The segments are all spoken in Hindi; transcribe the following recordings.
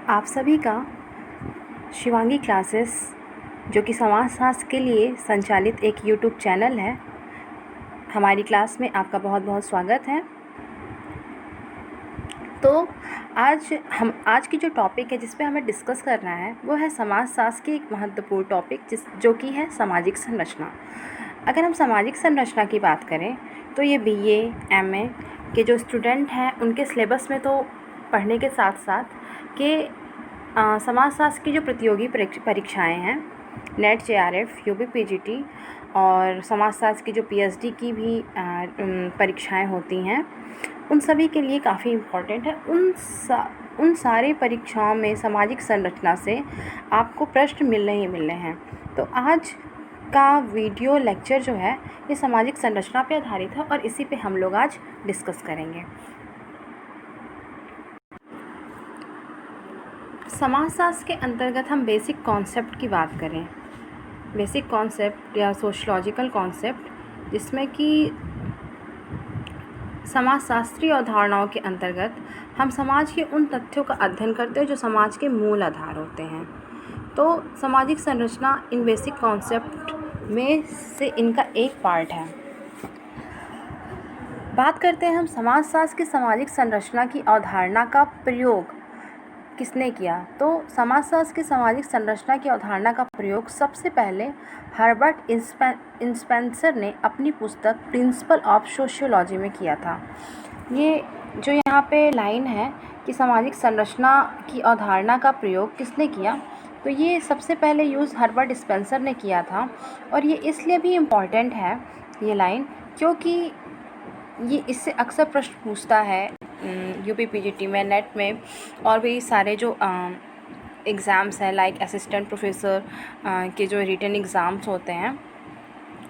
आप सभी का शिवांगी क्लासेस जो कि समाजशास्त्र के लिए संचालित एक यूट्यूब चैनल है, हमारी क्लास में आपका बहुत बहुत स्वागत है। तो आज की जो टॉपिक है जिस पे हमें डिस्कस करना है वो है समाजशास्त्र की एक महत्वपूर्ण टॉपिक जो कि है सामाजिक संरचना। अगर हम सामाजिक संरचना की बात करें तो ये BA MA के जो स्टूडेंट हैं उनके सिलेबस में तो पढ़ने के साथ साथ कि समाजशास्त्र की जो प्रतियोगी परीक्षाएं हैं, नेट JRF UP PGT और समाजशास्त्र की जो PhD की भी परीक्षाएं होती हैं, उन सभी के लिए काफ़ी इम्पॉर्टेंट है। उन सारे परीक्षाओं में सामाजिक संरचना से आपको प्रश्न मिलने ही मिलने हैं। तो आज का वीडियो लेक्चर जो है ये सामाजिक संरचना पे आधारित है और इसी पे हम लोग आज डिस्कस करेंगे। समाजशास्त्र के अंतर्गत हम बेसिक कॉन्सेप्ट की बात करें, बेसिक कॉन्सेप्ट या सोशलॉजिकल कॉन्सेप्ट, जिसमें कि समाजशास्त्रीय अवधारणाओं के अंतर्गत हम समाज के उन तथ्यों का अध्ययन करते हैं जो समाज के मूल आधार होते हैं। तो सामाजिक संरचना इन बेसिक कॉन्सेप्ट में से इनका एक पार्ट है। बात करते हैं हम समाजशास्त्र की सामाजिक संरचना की अवधारणा का प्रयोग किसने किया। तो समाजशास्त्र की सामाजिक संरचना की अवधारणा का प्रयोग सबसे पहले हर्बर्ट स्पेंसर ने अपनी पुस्तक प्रिंसिपल ऑफ सोशियोलॉजी में किया था। ये जो यहाँ पे लाइन है कि सामाजिक संरचना की अवधारणा का प्रयोग किसने किया, तो ये सबसे पहले यूज़ हर्बर्ट स्पेंसर ने किया था। और ये इसलिए भी इम्पॉर्टेंट है ये लाइन क्योंकि ये इससे अक्सर प्रश्न पूछता है UP PGT में, नेट में, और भी सारे जो एग्ज़ाम्स हैं लाइक असिस्टेंट प्रोफेसर के जो रिटन एग्ज़ाम्स होते हैं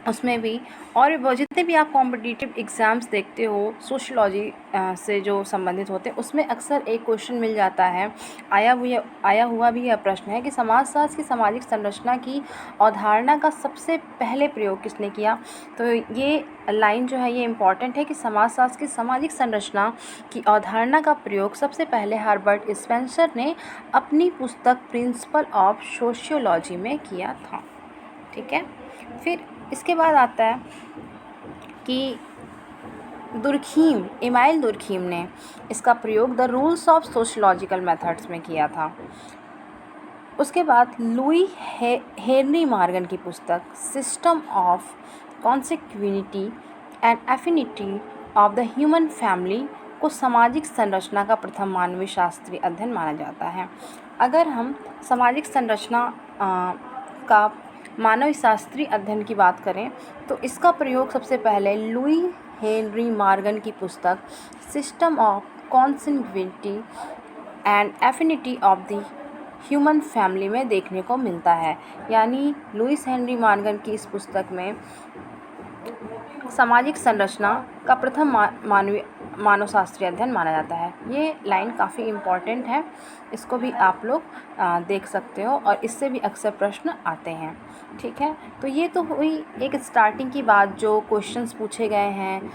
उसमें भी, और जितने भी आप कॉम्पिटिटिव एग्ज़ाम्स देखते हो सोशियोलॉजी से जो संबंधित होते हैं उसमें अक्सर एक क्वेश्चन मिल जाता है। आया हुआ भी यह प्रश्न है कि समाजशास्त्र की सामाजिक संरचना की अवधारणा का सबसे पहले प्रयोग किसने किया। तो ये लाइन जो है ये इम्पॉर्टेंट है कि समाजशास्त्र की सामाजिक संरचना की अवधारणा का प्रयोग सबसे पहले हर्बर्ट स्पेंसर ने अपनी पुस्तक प्रिंसिपल ऑफ सोशियोलॉजी में किया था। ठीक है, फिर इसके बाद आता है कि इमाइल दुर्खीम ने इसका प्रयोग the rules of sociological methods में किया था। उसके बाद लुई हेनरी मॉर्गन की पुस्तक system of consanguinity and affinity of the human family को सामाजिक संरचना का प्रथम मानवीय शास्त्रीय अध्ययन माना जाता है। अगर हम सामाजिक संरचना का मानव शास्त्रीय अध्ययन की बात करें तो इसका प्रयोग सबसे पहले लुई हेनरी मॉर्गन की पुस्तक system of consanguinity and affinity of the human family में देखने को मिलता है। यानी लुईस हेनरी मॉर्गन की इस पुस्तक में सामाजिक संरचना का प्रथम मानव शास्त्रीय अध्ययन माना जाता है। ये लाइन काफ़ी इम्पॉर्टेंट है, इसको भी आप लोग देख सकते हो और इससे भी अक्सर प्रश्न आते हैं। ठीक है, तो ये तो हुई एक स्टार्टिंग की बात, जो क्वेश्चंस पूछे गए हैं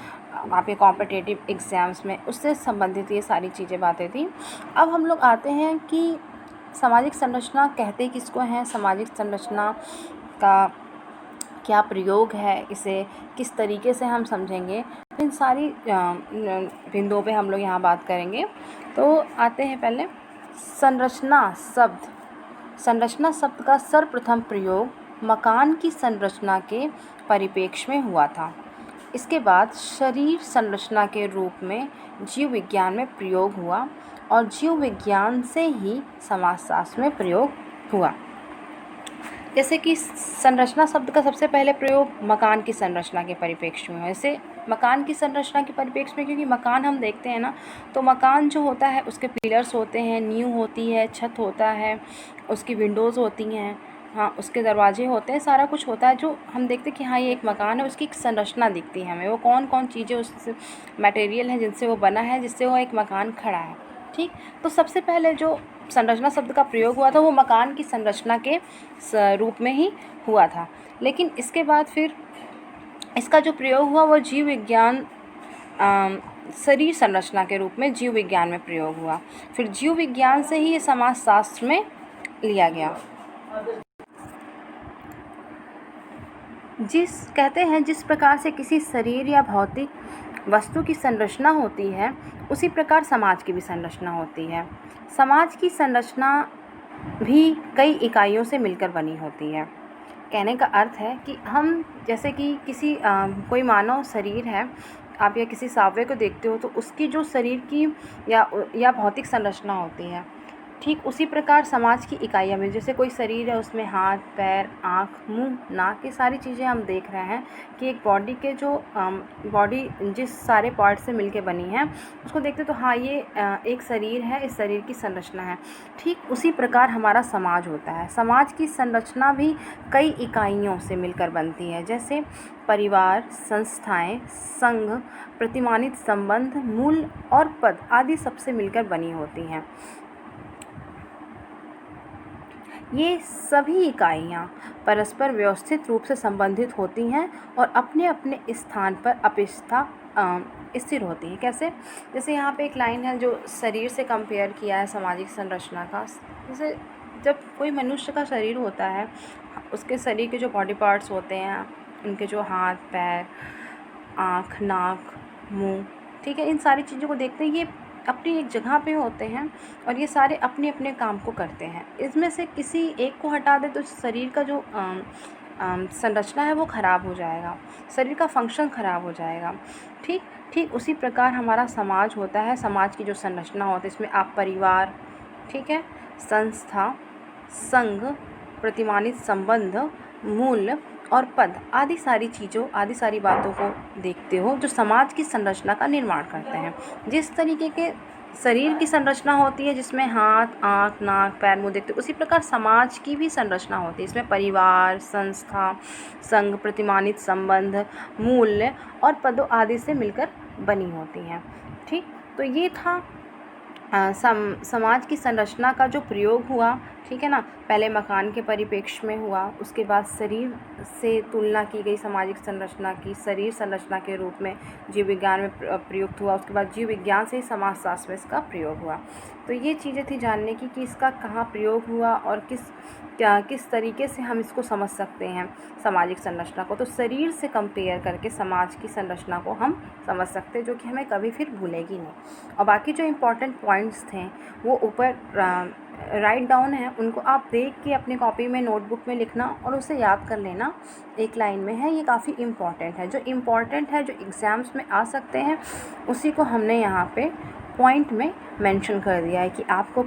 आपके कॉम्पिटिटिव एग्ज़ाम्स में उससे संबंधित ये सारी चीज़ें बातें थी। अब हम लोग आते हैं कि सामाजिक संरचना कहते किसको हैं, सामाजिक संरचना का क्या प्रयोग है, इसे किस तरीके से हम समझेंगे, इन सारी बिंदुओं पे हम लोग यहाँ बात करेंगे। तो आते हैं पहले संरचना शब्द का सर्वप्रथम प्रयोग मकान की संरचना के परिप्रेक्ष्य में हुआ था। इसके बाद शरीर संरचना के रूप में जीव विज्ञान में प्रयोग हुआ और जीव विज्ञान से ही समाजशास्त्र में प्रयोग हुआ। जैसे कि संरचना शब्द का सबसे पहले प्रयोग मकान की संरचना के परिप्रेक्ष्य में। जैसे मकान की संरचना के परिप्रेक्ष्य में, क्योंकि मकान हम देखते हैं ना, तो मकान जो होता है उसके पिलर्स होते हैं, नींव होती है, छत होता है, उसकी विंडोज़ होती हैं, हाँ उसके दरवाजे होते हैं, सारा कुछ होता है जो हम देखते हैं कि हाँ ये एक मकान है। उसकी एक संरचना दिखती है हमें, वो कौन कौन चीज़ें उस मटेरियल हैं जिनसे वो बना है, जिससे वो एक मकान खड़ा है। ठीक, तो सबसे पहले जो संरचना शब्द का प्रयोग हुआ था वो मकान की संरचना के रूप में ही हुआ था। लेकिन इसके बाद फिर इसका जो प्रयोग हुआ वो जीव विज्ञान शरीर संरचना के रूप में जीव विज्ञान में प्रयोग हुआ। फिर जीव विज्ञान से ही ये समाजशास्त्र में लिया गया। कहते हैं जिस प्रकार से किसी शरीर या भौतिक वस्तु की संरचना होती है, उसी प्रकार समाज की भी संरचना होती है। समाज की संरचना भी कई इकाइयों से मिलकर बनी होती है। कहने का अर्थ है कि हम जैसे कि किसी कोई शरीर है, आप या किसी सांवरे को देखते हो तो उसकी जो शरीर की या भौतिक संरचना होती है, ठीक उसी प्रकार समाज की इकाइयाँ में, जैसे कोई शरीर है उसमें हाथ, पैर, आँख, मुंह, नाक, ये सारी चीज़ें हम देख रहे हैं कि एक बॉडी के जो बॉडी जिस सारे पार्ट से मिलके बनी है उसको देखते तो हाँ ये एक शरीर है, इस शरीर की संरचना है। ठीक उसी प्रकार हमारा समाज होता है। समाज की संरचना भी कई इकाइयों से मिलकर बनती है, जैसे परिवार, संस्थाएं, संघ, प्रतिमानित संबंध, मूल और पद आदि सबसे मिलकर बनी होती हैं। ये सभी इकाइयाँ परस्पर व्यवस्थित रूप से संबंधित होती हैं और अपने अपने स्थान पर स्थिर होती हैं। कैसे? जैसे यहाँ पे एक लाइन है जो शरीर से कंपेयर किया है सामाजिक संरचना का। जैसे जब कोई मनुष्य का शरीर होता है, उसके शरीर के जो बॉडी पार्ट्स होते हैं, उनके जो हाथ, पैर, आँख, नाक, मुँह, ठीक है, इन सारी चीज़ों को देखते हैं, ये अपनी एक जगह पे होते हैं और ये सारे अपने अपने काम को करते हैं। इसमें से किसी एक को हटा दे तो शरीर का जो संरचना है वो ख़राब हो जाएगा, शरीर का फंक्शन ख़राब हो जाएगा। ठीक उसी प्रकार हमारा समाज होता है। समाज की जो संरचना होती है इसमें आप परिवार, ठीक है, संस्था, संघ, प्रतिमानित संबंध, मूल्य और पद आदि सारी बातों को देखते हो जो समाज की संरचना का निर्माण करते हैं। जिस तरीके के शरीर की संरचना होती है जिसमें हाथ, आँख, नाक, पैर, मुँह देखते हो, उसी प्रकार समाज की भी संरचना होती है। इसमें परिवार, संस्था, संघ, प्रतिमानित संबंध, मूल्य और पदों आदि से मिलकर बनी होती हैं। ठीक, तो ये था समाज की संरचना का जो प्रयोग हुआ, ठीक है ना। पहले मकान के परिप्रेक्ष्य में हुआ, उसके बाद शरीर से तुलना की गई सामाजिक संरचना की, शरीर संरचना के रूप में जीव विज्ञान में प्रयुक्त हुआ, उसके बाद जीव विज्ञान से ही समाजशास्त्र में इसका प्रयोग हुआ। तो ये चीज़ें थी जानने की कि इसका कहाँ प्रयोग हुआ और किस तरीके से हम इसको समझ सकते हैं सामाजिक संरचना को। तो शरीर से कंपेयर करके समाज की संरचना को हम समझ सकते हैं, जो कि हमें कभी फिर भूलेगी नहीं। और बाकी जो इम्पोर्टेंट पॉइंट्स थे वो ऊपर राइट डाउन है, उनको आप देख के अपनी कॉपी में, नोटबुक में लिखना और उसे याद कर लेना। एक लाइन में है, ये काफ़ी इम्पॉर्टेंट है। जो इम्पॉर्टेंट है, जो एग्ज़ाम्स में आ सकते हैं, उसी को हमने यहाँ पे पॉइंट में मेंशन कर दिया है कि आपको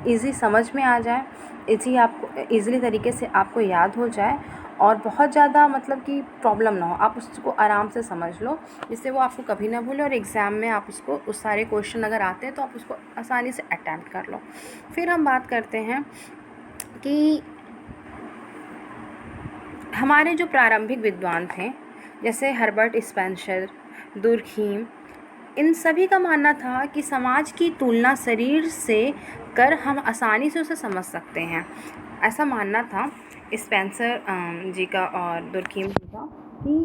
इजी समझ में आ जाए, ईज़िली तरीके से आपको याद हो जाए और बहुत ज़्यादा मतलब कि प्रॉब्लम ना हो, आप उसको आराम से समझ लो, जिससे वो आपको कभी ना भूले और एग्ज़ाम में आप उसको उस सारे क्वेश्चन अगर आते हैं तो आप उसको आसानी से अटैम्प्ट कर लो। फिर हम बात करते हैं कि हमारे जो प्रारंभिक विद्वान थे, जैसे हर्बर्ट स्पेंसर, दुर्खीम, इन सभी का मानना था कि समाज की तुलना शरीर से कर हम आसानी से उसे समझ सकते हैं। ऐसा मानना था स्पेंसर जी का और दुर्खीम जी का कि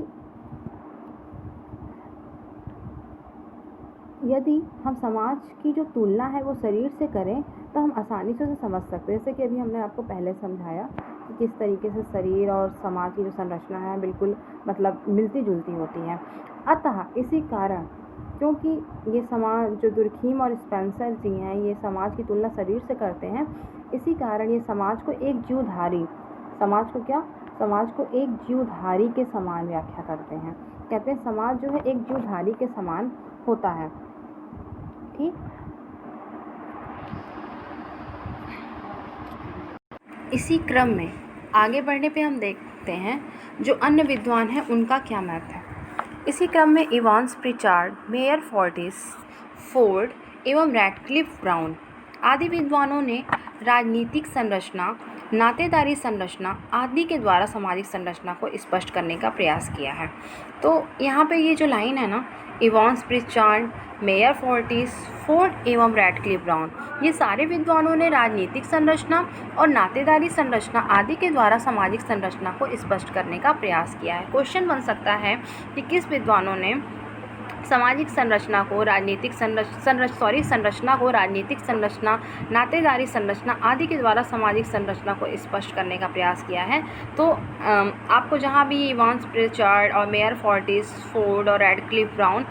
यदि हम समाज की जो तुलना है वो शरीर से करें तो हम आसानी से उसे समझ सकते हैं। जैसे कि अभी हमने आपको पहले समझाया कि किस तरीके से शरीर और समाज की जो संरचना है बिल्कुल मतलब मिलती जुलती होती है। अतः इसी कारण, क्योंकि ये समाज जो दुर्खीम और स्पेंसर जी हैं, ये समाज की तुलना शरीर से करते हैं, इसी कारण ये समाज को एक जीवधारी, समाज को एक जीवधारी के समान व्याख्या करते हैं। कहते हैं समाज जो है एक जीवधारी के समान होता है। ठीक, इसी क्रम में आगे बढ़ने पे हम देखते हैं जो अन्य विद्वान हैं उनका क्या मत है। इसी क्रम में Evans Pritchard, mayor Fortis, Ford एवं रैडक्लिफ ब्राउन आदि विद्वानों ने राजनीतिक संरचना, नातेदारी संरचना आदि के द्वारा सामाजिक संरचना को स्पष्ट करने का प्रयास किया है। तो यहाँ पे ये जो लाइन है ना, Evans Pritchard, mayor Fortis, Ford एवं रैडक्लिफ ब्राउन, ये सारे विद्वानों ने राजनीतिक संरचना और नातेदारी संरचना आदि के द्वारा सामाजिक संरचना को स्पष्ट करने का प्रयास किया है। क्वेश्चन बन सकता है कि किस विद्वानों ने सामाजिक संरचना को राजनीतिक संरचना को राजनीतिक संरचना, नातेदारी संरचना आदि के द्वारा सामाजिक संरचना को स्पष्ट करने का प्रयास किया है। तो आपको जहाँ भी इवांस प्रिचर्ड और मेयर फॉर्टिस, फोर्ड और रेडक्लिफ ब्राउन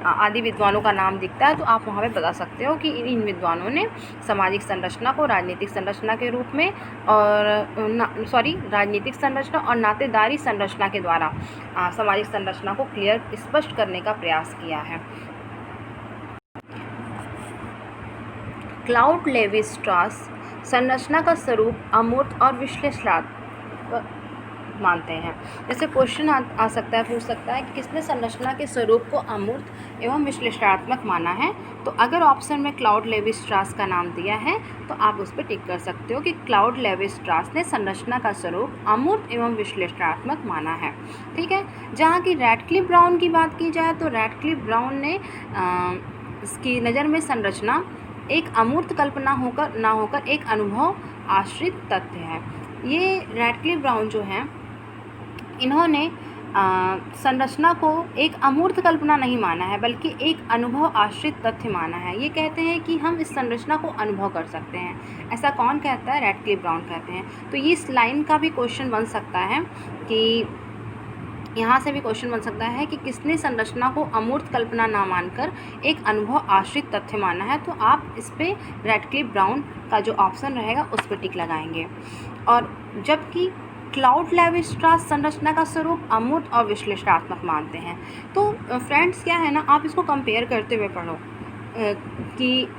आदि विद्वानों का नाम दिखता है तो आप वहाँ पे बता सकते हो कि इन विद्वानों ने सामाजिक संरचना को राजनीतिक संरचना के रूप में राजनीतिक संरचना और नातेदारी संरचना के द्वारा सामाजिक संरचना को क्लियर स्पष्ट करने का प्रयास किया है। क्लाउड लेवी स्ट्रास संरचना का स्वरूप अमूर्त और विश्लेषणात्मक मानते हैं। जैसे क्वेश्चन आ सकता है, पूछ सकता है कि किसने संरचना के स्वरूप को अमूर्त एवं विश्लेषणात्मक माना है। तो अगर ऑप्शन में क्लाउड लेवी स्ट्रास का नाम दिया है तो आप उस पर टिक कर सकते हो कि क्लाउड लेवी स्ट्रास ने संरचना का स्वरूप अमूर्त एवं विश्लेषणात्मक माना है। ठीक है। जहाँ की रेडक्लिफ ब्राउन की बात की जाए तो रेडक्लिफ ब्राउन ने इसकी नज़र में संरचना एक अमूर्त कल्पना ना होकर एक अनुभव आश्रित तथ्य है। ये रेडक्लिफ ब्राउन जो हैं इन्होंने संरचना को एक अमूर्त कल्पना नहीं माना है बल्कि एक अनुभव आश्रित तथ्य माना है। ये कहते हैं कि हम इस संरचना को अनुभव कर सकते हैं। ऐसा कौन कहता है? रेडक्लिफ ब्राउन कहते हैं। तो ये इस लाइन का भी क्वेश्चन बन सकता है कि यहाँ से भी क्वेश्चन बन सकता है कि किसने संरचना को अमूर्त कल्पना ना मानकर एक अनुभव आश्रित तथ्य माना है। तो आप इस पर रेडक्लिफ ब्राउन का जो ऑप्शन रहेगा उस पर टिक लगाएंगे। और जबकि क्लाउड लेवी स्ट्रास संरचना का स्वरूप अमूर्त और विश्लेषणात्मक मानते हैं। तो फ्रेंड्स क्या है ना, आप इसको कंपेयर करते हुए पढ़ो कि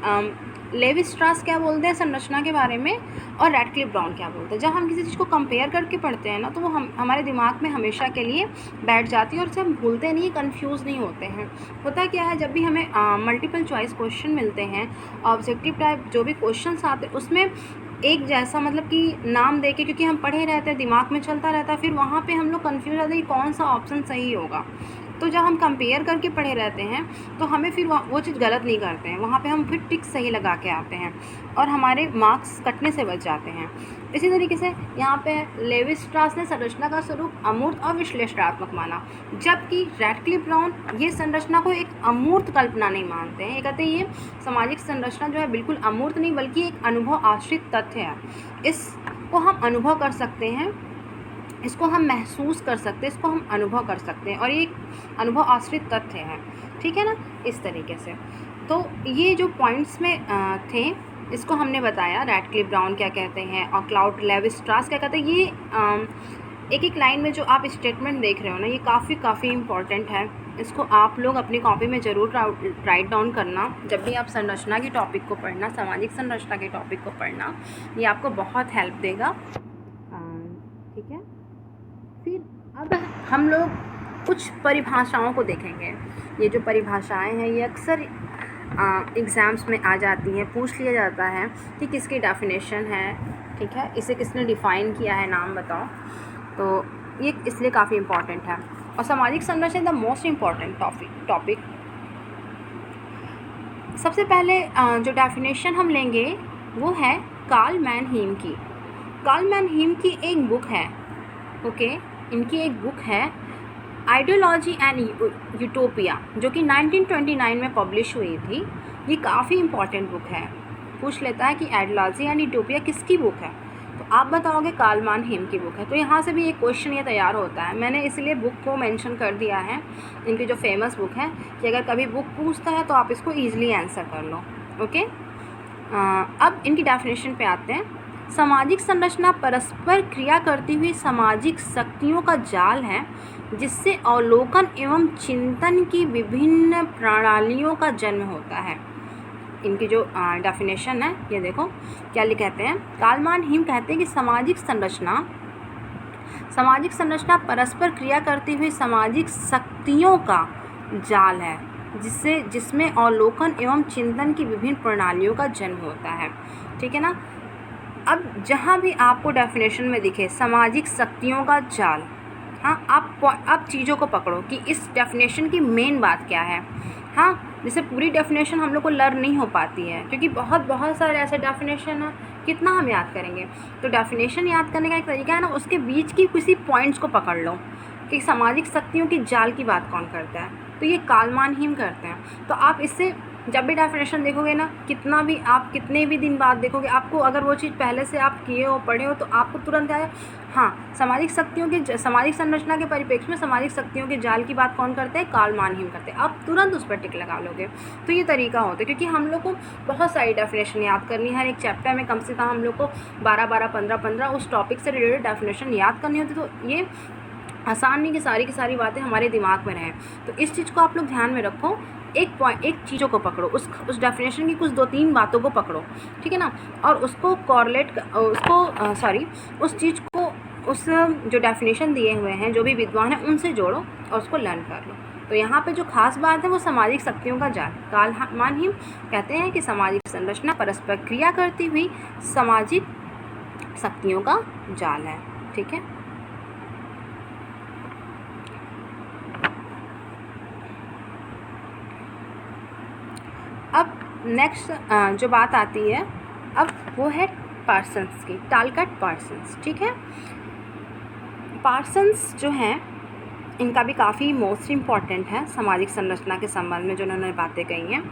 लेवी स्ट्रास क्या बोलते हैं संरचना के बारे में और रेडक्लिफ ब्राउन क्या बोलते हैं। जब हम किसी चीज़ को कंपेयर करके पढ़ते हैं ना तो वो हमारे दिमाग में हमेशा के लिए बैठ जाती है और उसे हम भूलते नहीं, कंफ्यूज नहीं होते हैं। होता क्या है, जब भी हमें मल्टीपल चॉइस क्वेश्चन मिलते हैं, ऑब्जेक्टिव टाइप जो भी क्वेश्चन आते हैं उसमें एक जैसा मतलब कि नाम देके, क्योंकि हम पढ़े रहते हैं, दिमाग में चलता रहता है, फिर वहाँ पे हम लोग कंफ्यूज रहते हैं कि कौन सा ऑप्शन सही होगा। तो जब हम कंपेयर करके पढ़े रहते हैं तो हमें फिर वो चीज़ गलत नहीं करते हैं, वहाँ पे हम फिर टिक सही लगा के आते हैं और हमारे मार्क्स कटने से बच जाते हैं। इसी तरीके से यहाँ पे लेवी स्ट्रास ने संरचना का स्वरूप अमूर्त और विश्लेषणात्मक माना, जबकि रेडक्लिफ ब्राउन ये संरचना को एक अमूर्त कल्पना नहीं मानते हैं। ये कहते हैं ये सामाजिक संरचना जो है बिल्कुल अमूर्त नहीं बल्कि एक अनुभव आश्रित तथ्य है। इसको हम अनुभव कर सकते हैं, इसको हम महसूस कर सकते हैं, इसको हम अनुभव कर सकते हैं और ये एक अनुभव आश्रित तथ्य है। ठीक है ना, इस तरीके से। तो ये जो पॉइंट्स में थे इसको हमने बताया, रेडक्लिफ ब्राउन क्या कहते हैं और क्लाउड लेवी स्ट्रास क्या कहते हैं। ये एक एक लाइन में जो आप स्टेटमेंट देख रहे हो ना, ये काफ़ी इम्पॉर्टेंट है। इसको आप लोग अपनी कॉपी में ज़रूर राइट डाउन करना जब भी आप संरचना के टॉपिक को पढ़ना, सामाजिक संरचना के टॉपिक को पढ़ना, ये आपको बहुत हेल्प देगा। ठीक है। फिर अब हम लोग कुछ परिभाषाओं को देखेंगे। ये जो परिभाषाएं हैं ये अक्सर एग्ज़ाम्स में आ जाती हैं, पूछ लिया जाता है कि किसकी डेफिनेशन है। ठीक है, इसे किसने डिफ़ाइन किया है, नाम बताओ। तो ये इसलिए काफ़ी इम्पॉर्टेंट है। और सामाजिक संरचना द मोस्ट इम्पॉर्टेंट टॉपिक। सबसे पहले जो डेफिनेशन हम लेंगे वो है कार्ल मैन हीम की। कार्ल मैन हीम की एक बुक है, ओके, इनकी एक बुक है आइडियोलॉजी एंड यूटोपिया, जो कि 1929 में पब्लिश हुई थी। ये काफ़ी इम्पॉर्टेंट बुक है। पूछ लेता है कि आइडियोलॉजी एंड यूटोपिया किसकी बुक है, तो आप बताओगे कार्ल मैन हीम की बुक है। तो यहाँ से भी एक क्वेश्चन ये तैयार होता है। मैंने इसलिए बुक को मेंशन कर दिया है, इनकी जो फेमस बुक है, कि अगर कभी बुक पूछता है तो आप इसको ईजिली आंसर कर लो। ओके, अब इनकी डेफिनेशन पे आते हैं। सामाजिक संरचना परस्पर क्रिया करती हुई सामाजिक शक्तियों का जाल है जिससे अवलोकन एवं चिंतन की विभिन्न प्रणालियों का जन्म होता है। इनकी जो डेफिनेशन है ये देखो क्या कहते हैं। कार्ल मैन हीम कहते हैं कि सामाजिक संरचना परस्पर क्रिया करती हुई सामाजिक शक्तियों का जाल है जिसमें अवलोकन एवं चिंतन की विभिन्न प्रणालियों का जन्म होता है। ठीक है ना। अब जहाँ भी आपको डेफिनेशन में दिखे सामाजिक शक्तियों का जाल, हाँ, आप चीज़ों को पकड़ो कि इस डेफिनेशन की मेन बात क्या है। हाँ, जैसे पूरी डेफिनेशन हम लोग को लर्न नहीं हो पाती है क्योंकि बहुत सारे ऐसे डेफिनेशन है, कितना हम याद करेंगे। तो डेफिनेशन याद करने का एक तरीका है ना, उसके बीच की किसी पॉइंट्स को पकड़ लो कि सामाजिक शक्तियों की जाल की बात कौन करता है, तो ये कार्ल मानहीम करते हैं। तो आप इससे जब भी डेफिनेशन देखोगे ना, कितना भी आप कितने भी दिन बाद देखोगे, आपको अगर वो चीज़ पहले से आप किए हो पढ़े हो तो आपको तुरंत आए हाँ, सामाजिक शक्तियों की सामाजिक संरचना के परिप्रेक्ष्य में सामाजिक शक्तियों के जाल की बात कौन करते हैं, कार्ल मानहीम करते हैं। आप तुरंत उस पर टिक लगा लोगे। तो ये तरीका होता है, क्योंकि हम लोग को बहुत सारी डेफिनेशन याद करनी है। हर एक चैप्टर में कम से कम हम लोग को 12-12, 15-15 उस टॉपिक से रिलेटेड डेफिनेशन याद करनी होती। तो ये आसान नहीं कि की सारी बातें हमारे दिमाग में रहें। तो इस चीज़ को आप लोग ध्यान में रखो। एक चीज़ों को पकड़ो, उस डेफिनेशन की कुछ 2-3 बातों को पकड़ो, ठीक है ना, और उसको कॉरलेट उस चीज़ को उस जो डेफिनेशन दिए हुए हैं जो भी विद्वान हैं उनसे जोड़ो और उसको लर्न कर लो। तो यहाँ पे जो खास बात है वो सामाजिक शक्तियों का जाल। कार्ल मानहीम कहते हैं कि सामाजिक संरचना परस्पर क्रिया करती हुई सामाजिक शक्तियों का जाल है, ठीक है। अब नेक्स्ट जो बात आती है अब वो है पार्सन्स की, टालकट पार्सन्स, ठीक है। पार्सन्स जो हैं इनका भी काफ़ी मोस्ट इम्पॉर्टेंट है सामाजिक संरचना के संबंध में जो उन्होंने बातें कही हैं।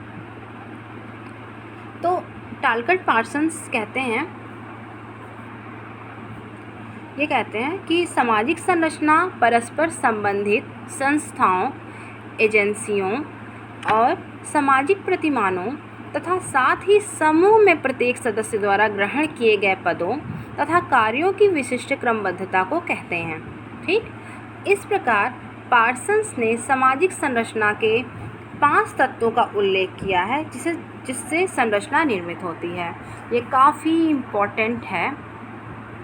तो टालकट पार्सन्स कहते हैं, ये कहते हैं कि सामाजिक संरचना परस्पर संबंधित संस्थाओं, एजेंसियों और सामाजिक प्रतिमानों तथा साथ ही समूह में प्रत्येक सदस्य द्वारा ग्रहण किए गए पदों तथा कार्यों की विशिष्ट क्रमबद्धता को कहते हैं, ठीक। इस प्रकार पार्सन्स ने सामाजिक संरचना के 5 तत्वों का उल्लेख किया है जिससे संरचना निर्मित होती है। ये काफ़ी इम्पोर्टेंट है।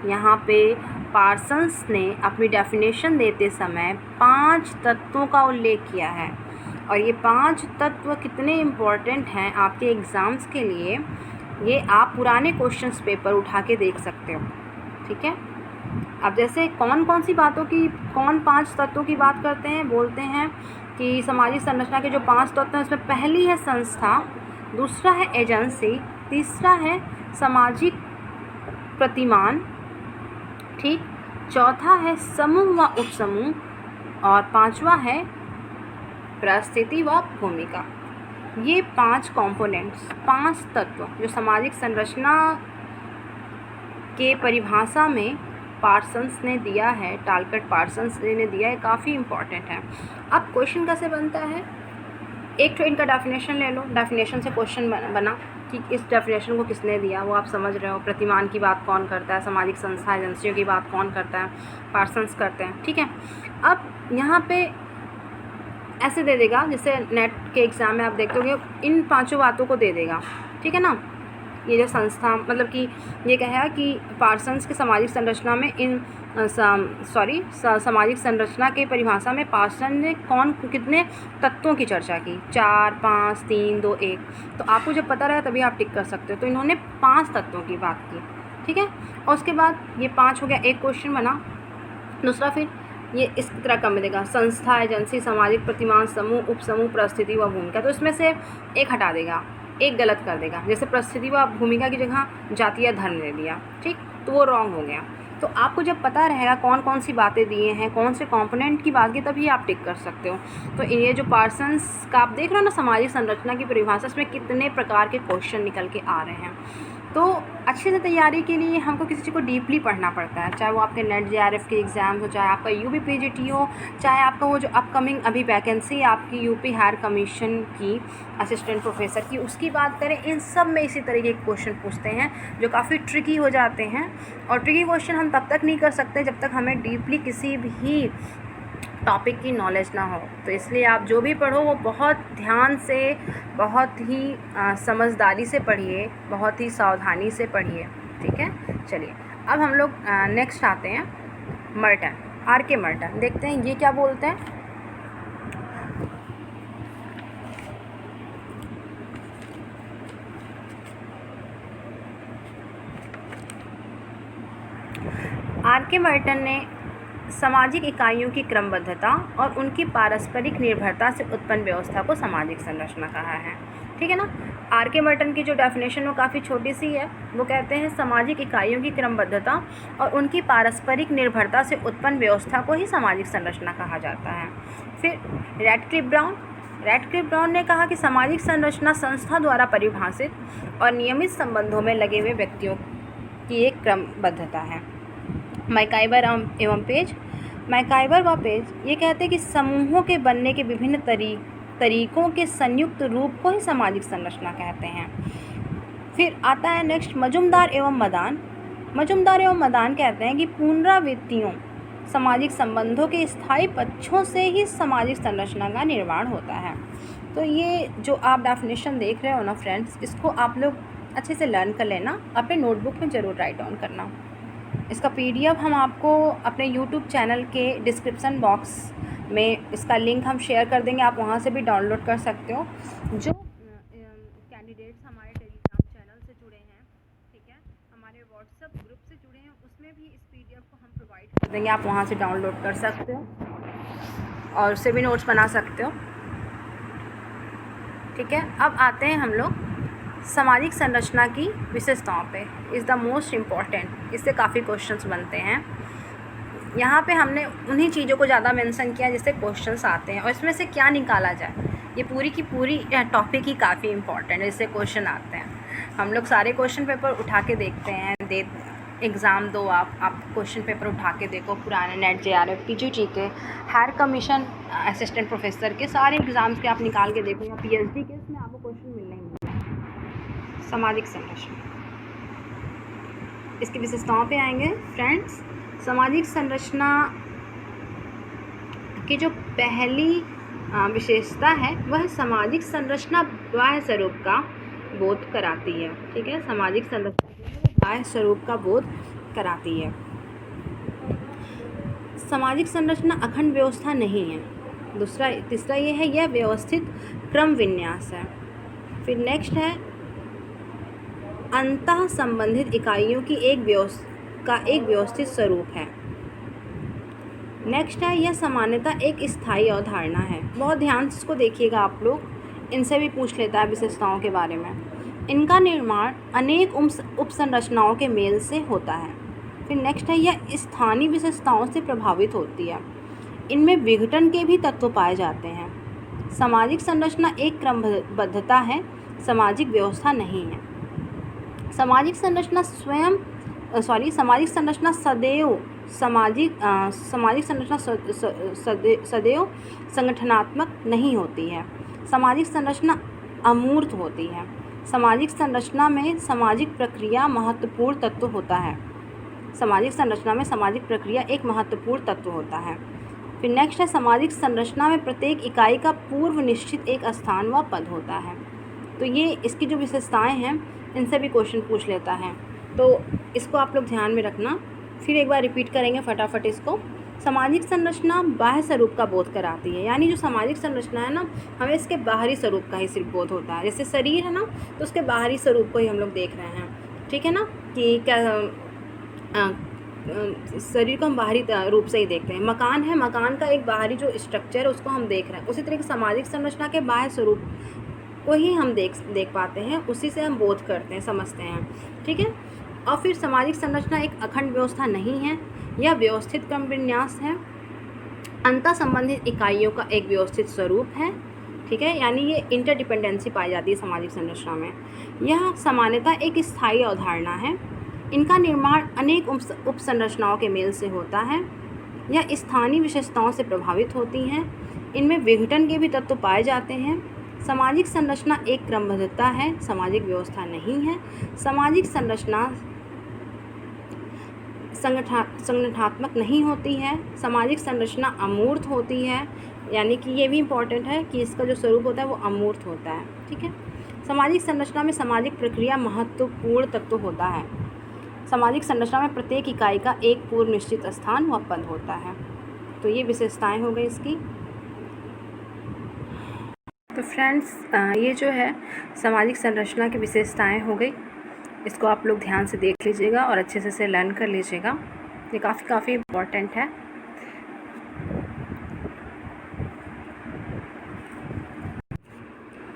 यहाँ पे पार्सन्स ने अपनी डेफिनेशन देते समय 5 तत्वों का उल्लेख किया है, और ये 5 तत्व कितने इम्पोर्टेंट हैं आपके एग्ज़ाम्स के लिए, ये आप पुराने क्वेश्चंस पेपर उठा के देख सकते हो, ठीक है। अब जैसे कौन 5 तत्वों की बात करते हैं, बोलते हैं कि सामाजिक संरचना के जो 5 तत्व हैं उसमें पहली है संस्था, दूसरा है एजेंसी, तीसरा है सामाजिक प्रतिमान, ठीक, चौथा है समूह व उपसमूह, और 5वां है परिस्थिति व भूमिका। ये 5 कंपोनेंट्स, 5 तत्व जो सामाजिक संरचना के परिभाषा में पार्सन्स ने दिया है, टालकट पार्सन्स ने दिया है, काफ़ी इम्पॉर्टेंट है। अब क्वेश्चन कैसे बनता है, एक तो इनका डेफिनेशन ले लो, डेफिनेशन से क्वेश्चन बना कि इस डेफिनेशन को किसने दिया, वो आप समझ रहे हो। प्रतिमान की बात कौन करता है, सामाजिक संस्था एजेंसियों की बात कौन करता है, पार्सन्स करते हैं, ठीक है। अब यहाँ पे ऐसे दे देगा, जैसे नेट के एग्ज़ाम में आप देखते होगे इन 5 बातों को दे देगा, ठीक है ना। ये जो संस्था मतलब कि ये कहा कि पार्सन्स की सामाजिक संरचना में सामाजिक संरचना के परिभाषा में पार्सन ने कितने तत्वों की चर्चा की, 4, 5, 3, 2, 1। तो आपको जब पता रहेगा तभी आप टिक कर सकते हो। तो इन्होंने 5 तत्वों की बात की, ठीक है। और उसके बाद ये 5 हो गया, एक क्वेश्चन बना। दूसरा फिर ये इस तरह का मिलेगा, संस्था, एजेंसी, सामाजिक प्रतिमान, समूह, उपसमूह, परिस्थिति व भूमिका। तो इसमें से एक हटा देगा, एक गलत कर देगा। जैसे परिस्थिति व भूमिका की जगह जाति या धर्म ले लिया, ठीक, तो वो रॉन्ग हो गया। तो आपको जब पता रहेगा कौन कौन सी बातें दिए हैं, कौन से कंपोनेंट की बात की, तभी आप टिक कर सकते हो। तो ये जो पार्सन्स का आप देख रहे हो ना सामाजिक संरचना की परिभाषा, इसमें कितने प्रकार के क्वेश्चन निकल के आ रहे हैं। तो अच्छे से तैयारी के लिए हमको किसी चीज़ को डीपली पढ़ना पड़ता है, चाहे वो आपके नेट JRF के एग्ज़ाम हो, चाहे आपका UP PGT हो, चाहे आपका वो जो अपकमिंग अभी वैकेंसी आपकी UP हायर कमीशन की असिस्टेंट प्रोफेसर की उसकी बात करें। इन सब में इसी तरीके के क्वेश्चन पूछते हैं जो काफ़ी ट्रिकी हो जाते हैं। और ट्रिकी क्वेश्चन हम तब तक नहीं कर सकते जब तक हमें डीपली किसी भी टॉपिक की नॉलेज ना हो। तो इसलिए आप जो भी पढ़ो वो बहुत ध्यान से, बहुत ही समझदारी से पढ़िए, बहुत ही सावधानी से पढ़िए, ठीक है। चलिए अब हम लोग नेक्स्ट आते हैं मर्टन, RK मर्टन। देखते हैं ये क्या बोलते हैं। RK मर्टन ने सामाजिक इकाइयों की क्रमबद्धता और उनकी पारस्परिक निर्भरता से उत्पन्न व्यवस्था को सामाजिक संरचना कहा है, ठीक है ना। आर के बर्टन की जो डेफिनेशन वो काफ़ी छोटी सी है। वो कहते हैं सामाजिक इकाइयों की क्रमबद्धता और उनकी पारस्परिक निर्भरता से उत्पन्न व्यवस्था को ही सामाजिक संरचना कहा जाता है। फिर रैडक्लिफ ब्राउन ने कहा कि सामाजिक संरचना संस्था द्वारा परिभाषित और नियमित संबंधों में लगे हुए व्यक्तियों की एक क्रमबद्धता है। मैकाइबर व पेज ये कहते हैं कि समूहों के बनने के विभिन्न तरीकों के संयुक्त रूप को ही सामाजिक संरचना कहते हैं। फिर आता है नेक्स्ट मजुमदार एवं मदान कहते हैं कि पुनरावृत्तियों सामाजिक संबंधों के स्थायी पक्षों से ही सामाजिक संरचना का निर्माण होता है। तो ये जो आप डेफिनेशन देख रहे हो ना फ्रेंड्स, इसको आप लोग अच्छे से लर्न कर लेना, अपने नोटबुक में ज़रूर राइट डाउन करना। इसका PDF हम आपको अपने YouTube चैनल के डिस्क्रिप्शन बॉक्स में इसका लिंक हम शेयर कर देंगे, आप वहाँ से भी डाउनलोड कर सकते हो। जो कैंडिडेट्स हमारे टेलीग्राम चैनल से जुड़े हैं, ठीक है, हमारे व्हाट्सएप ग्रुप से जुड़े हैं, उसमें भी इस PDF को हम प्रोवाइड कर देंगे, आप वहाँ से डाउनलोड कर सकते हो और उससे भी नोट्स बना सकते हो। ठीक है, अब आते हैं हम लोग सामाजिक संरचना की विशेषताओं पे। इज़ द मोस्ट इम्पॉर्टेंट, इससे काफ़ी क्वेश्चंस बनते हैं। यहाँ पे हमने उन्हीं चीज़ों को ज़्यादा मेंशन किया जिससे क्वेश्चंस आते हैं, और इसमें से क्या निकाला जाए, ये पूरी की पूरी टॉपिक ही काफ़ी इम्पॉर्टेंट है, इससे क्वेश्चन आते हैं। हम लोग सारे क्वेश्चन पेपर उठा के देखते हैं, एग्ज़ाम दो, आप क्वेश्चन पेपर उठा के देखो, पुराने नेट JRF PGT के, हायर कमीशन असिस्टेंट प्रोफेसर के सारे एग्ज़ाम्स के आप निकाल के देखो, या PhD के, इसमें आपको क्वेश्चन मिलने ही मिलेंगे। सामाजिक संरचना, इसकी विशेषताओं पे आएंगे फ्रेंड्स। सामाजिक संरचना की जो पहली विशेषता है वह सामाजिक संरचना बाह्य स्वरूप का बोध कराती है। ठीक है, सामाजिक संरचना बाह्य स्वरूप का बोध कराती है। सामाजिक संरचना अखंड व्यवस्था नहीं है। तीसरा ये है, यह व्यवस्थित क्रम विन्यास है। फिर नेक्स्ट है, अंतः संबंधित इकाइयों की एक व्यवस्थित स्वरूप है। नेक्स्ट है, यह सामान्यतः एक स्थायी अवधारणा है। बहुत ध्यान से इसको देखिएगा आप लोग, इनसे भी पूछ लेता है विशेषताओं के बारे में। इनका निर्माण अनेक उपसंरचनाओं के मेल से होता है। फिर नेक्स्ट है, यह स्थानीय विशेषताओं से प्रभावित होती है। इनमें विघटन के भी तत्व पाए जाते हैं। सामाजिक संरचना एक क्रमबद्धता है, सामाजिक व्यवस्था नहीं है। सामाजिक संरचना सदैव संगठनात्मक नहीं होती है। सामाजिक संरचना अमूर्त होती है। सामाजिक संरचना में सामाजिक प्रक्रिया महत्वपूर्ण तत्व होता है। सामाजिक संरचना में सामाजिक प्रक्रिया एक महत्वपूर्ण तत्व होता है। फिर नेक्स्ट है, सामाजिक संरचना में प्रत्येक इकाई का पूर्व निश्चित एक स्थान व पद होता है। तो ये इसकी जो विशेषताएं हैं, इनसे भी क्वेश्चन पूछ लेता है, तो इसको आप लोग ध्यान में रखना। फिर एक बार रिपीट करेंगे फटाफट इसको। सामाजिक संरचना बाह्य स्वरूप का बोध कराती है, यानी जो सामाजिक संरचना है ना, हमें इसके बाहरी स्वरूप का ही सिर्फ बोध होता है। जैसे शरीर है ना, तो उसके बाहरी स्वरूप को ही हम लोग देख रहे हैं, ठीक है ना, कि क्या शरीर को हम बाहरी रूप से ही देखते हैं। मकान है, मकान का एक बाहरी जो स्ट्रक्चर है उसको हम देख रहे हैं। उसी तरीके सामाजिक संरचना के बाह्य स्वरूप को ही हम देख पाते हैं, उसी से हम बोध करते हैं, समझते हैं। ठीक है, और फिर सामाजिक संरचना एक अखंड व्यवस्था नहीं है, यह व्यवस्थित क्रम विन्यास है। अंतर संबंधित इकाइयों का एक व्यवस्थित स्वरूप है। ठीक है, यानी ये इंटरडिपेंडेंसी पाई जाती है सामाजिक संरचना में। यह सामान्यतः एक स्थायी अवधारणा है। इनका निर्माण अनेक उपसंरचनाओं के मेल से होता है। यह स्थानीय विशेषताओं से प्रभावित होती हैं। इनमें विघटन के भी तत्व पाए जाते हैं। सामाजिक संरचना एक क्रमबद्धता है, सामाजिक व्यवस्था नहीं है। सामाजिक संरचना संगठनात्मक नहीं होती है। सामाजिक संरचना अमूर्त होती है, यानी कि ये भी इम्पॉर्टेंट है कि इसका जो स्वरूप होता है वो अमूर्त होता है। ठीक है, सामाजिक संरचना में सामाजिक प्रक्रिया महत्वपूर्ण तत्व होता है। सामाजिक संरचना में प्रत्येक इकाई का एक पूर्व निश्चित स्थान व पद होता है। तो ये विशेषताएं हो गई इसकी। तो फ्रेंड्स, ये जो है सामाजिक संरचना की विशेषताएं हो गई। इसको आप लोग ध्यान से देख लीजिएगा और अच्छे से लर्न कर लीजिएगा, ये काफ़ी इम्पॉर्टेंट है।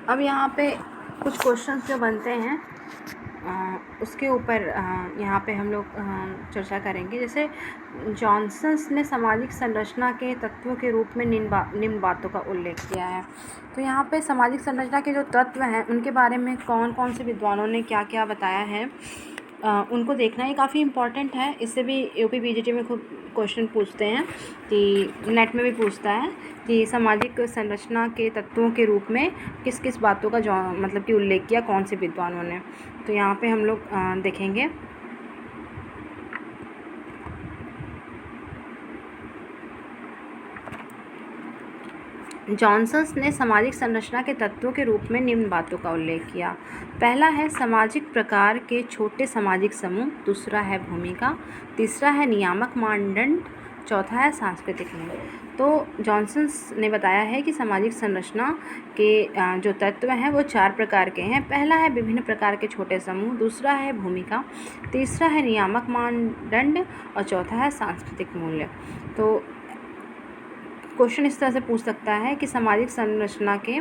अब यहाँ पे कुछ क्वेश्चंस जो बनते हैं उसके ऊपर यहाँ पे हम लोग चर्चा करेंगे। जैसे जॉनसन्स ने सामाजिक संरचना के तत्वों के रूप में निम्न बातों का उल्लेख किया है। तो यहाँ पे सामाजिक संरचना के जो तत्व हैं उनके बारे में कौन कौन से विद्वानों ने क्या क्या बताया है उनको देखना ये काफ़ी इम्पॉर्टेंट है। इससे भी यूपी पीजीटी में खूब क्वेश्चन पूछते हैं कि नेट में भी पूछता है कि सामाजिक संरचना के तत्वों के रूप में किस किस बातों का जो मतलब कि उल्लेख किया कौन से विद्वानों ने। तो यहाँ पे हम लोग देखेंगे। जॉनसन्स ने सामाजिक संरचना के तत्वों के रूप में निम्न बातों का उल्लेख किया। पहला है सामाजिक प्रकार के छोटे सामाजिक समूह, दूसरा है भूमिका, तीसरा है नियामक मानदंड, चौथा है सांस्कृतिक लिंग। तो जॉनसन्स ने बताया है कि सामाजिक संरचना के जो तत्व हैं वो 4 प्रकार के हैं। पहला है विभिन्न प्रकार के छोटे समूह, दूसरा है भूमिका, तीसरा है नियामक मानदंड और चौथा है सांस्कृतिक मूल्य। तो क्वेश्चन इस तरह से पूछ सकता है कि सामाजिक संरचना के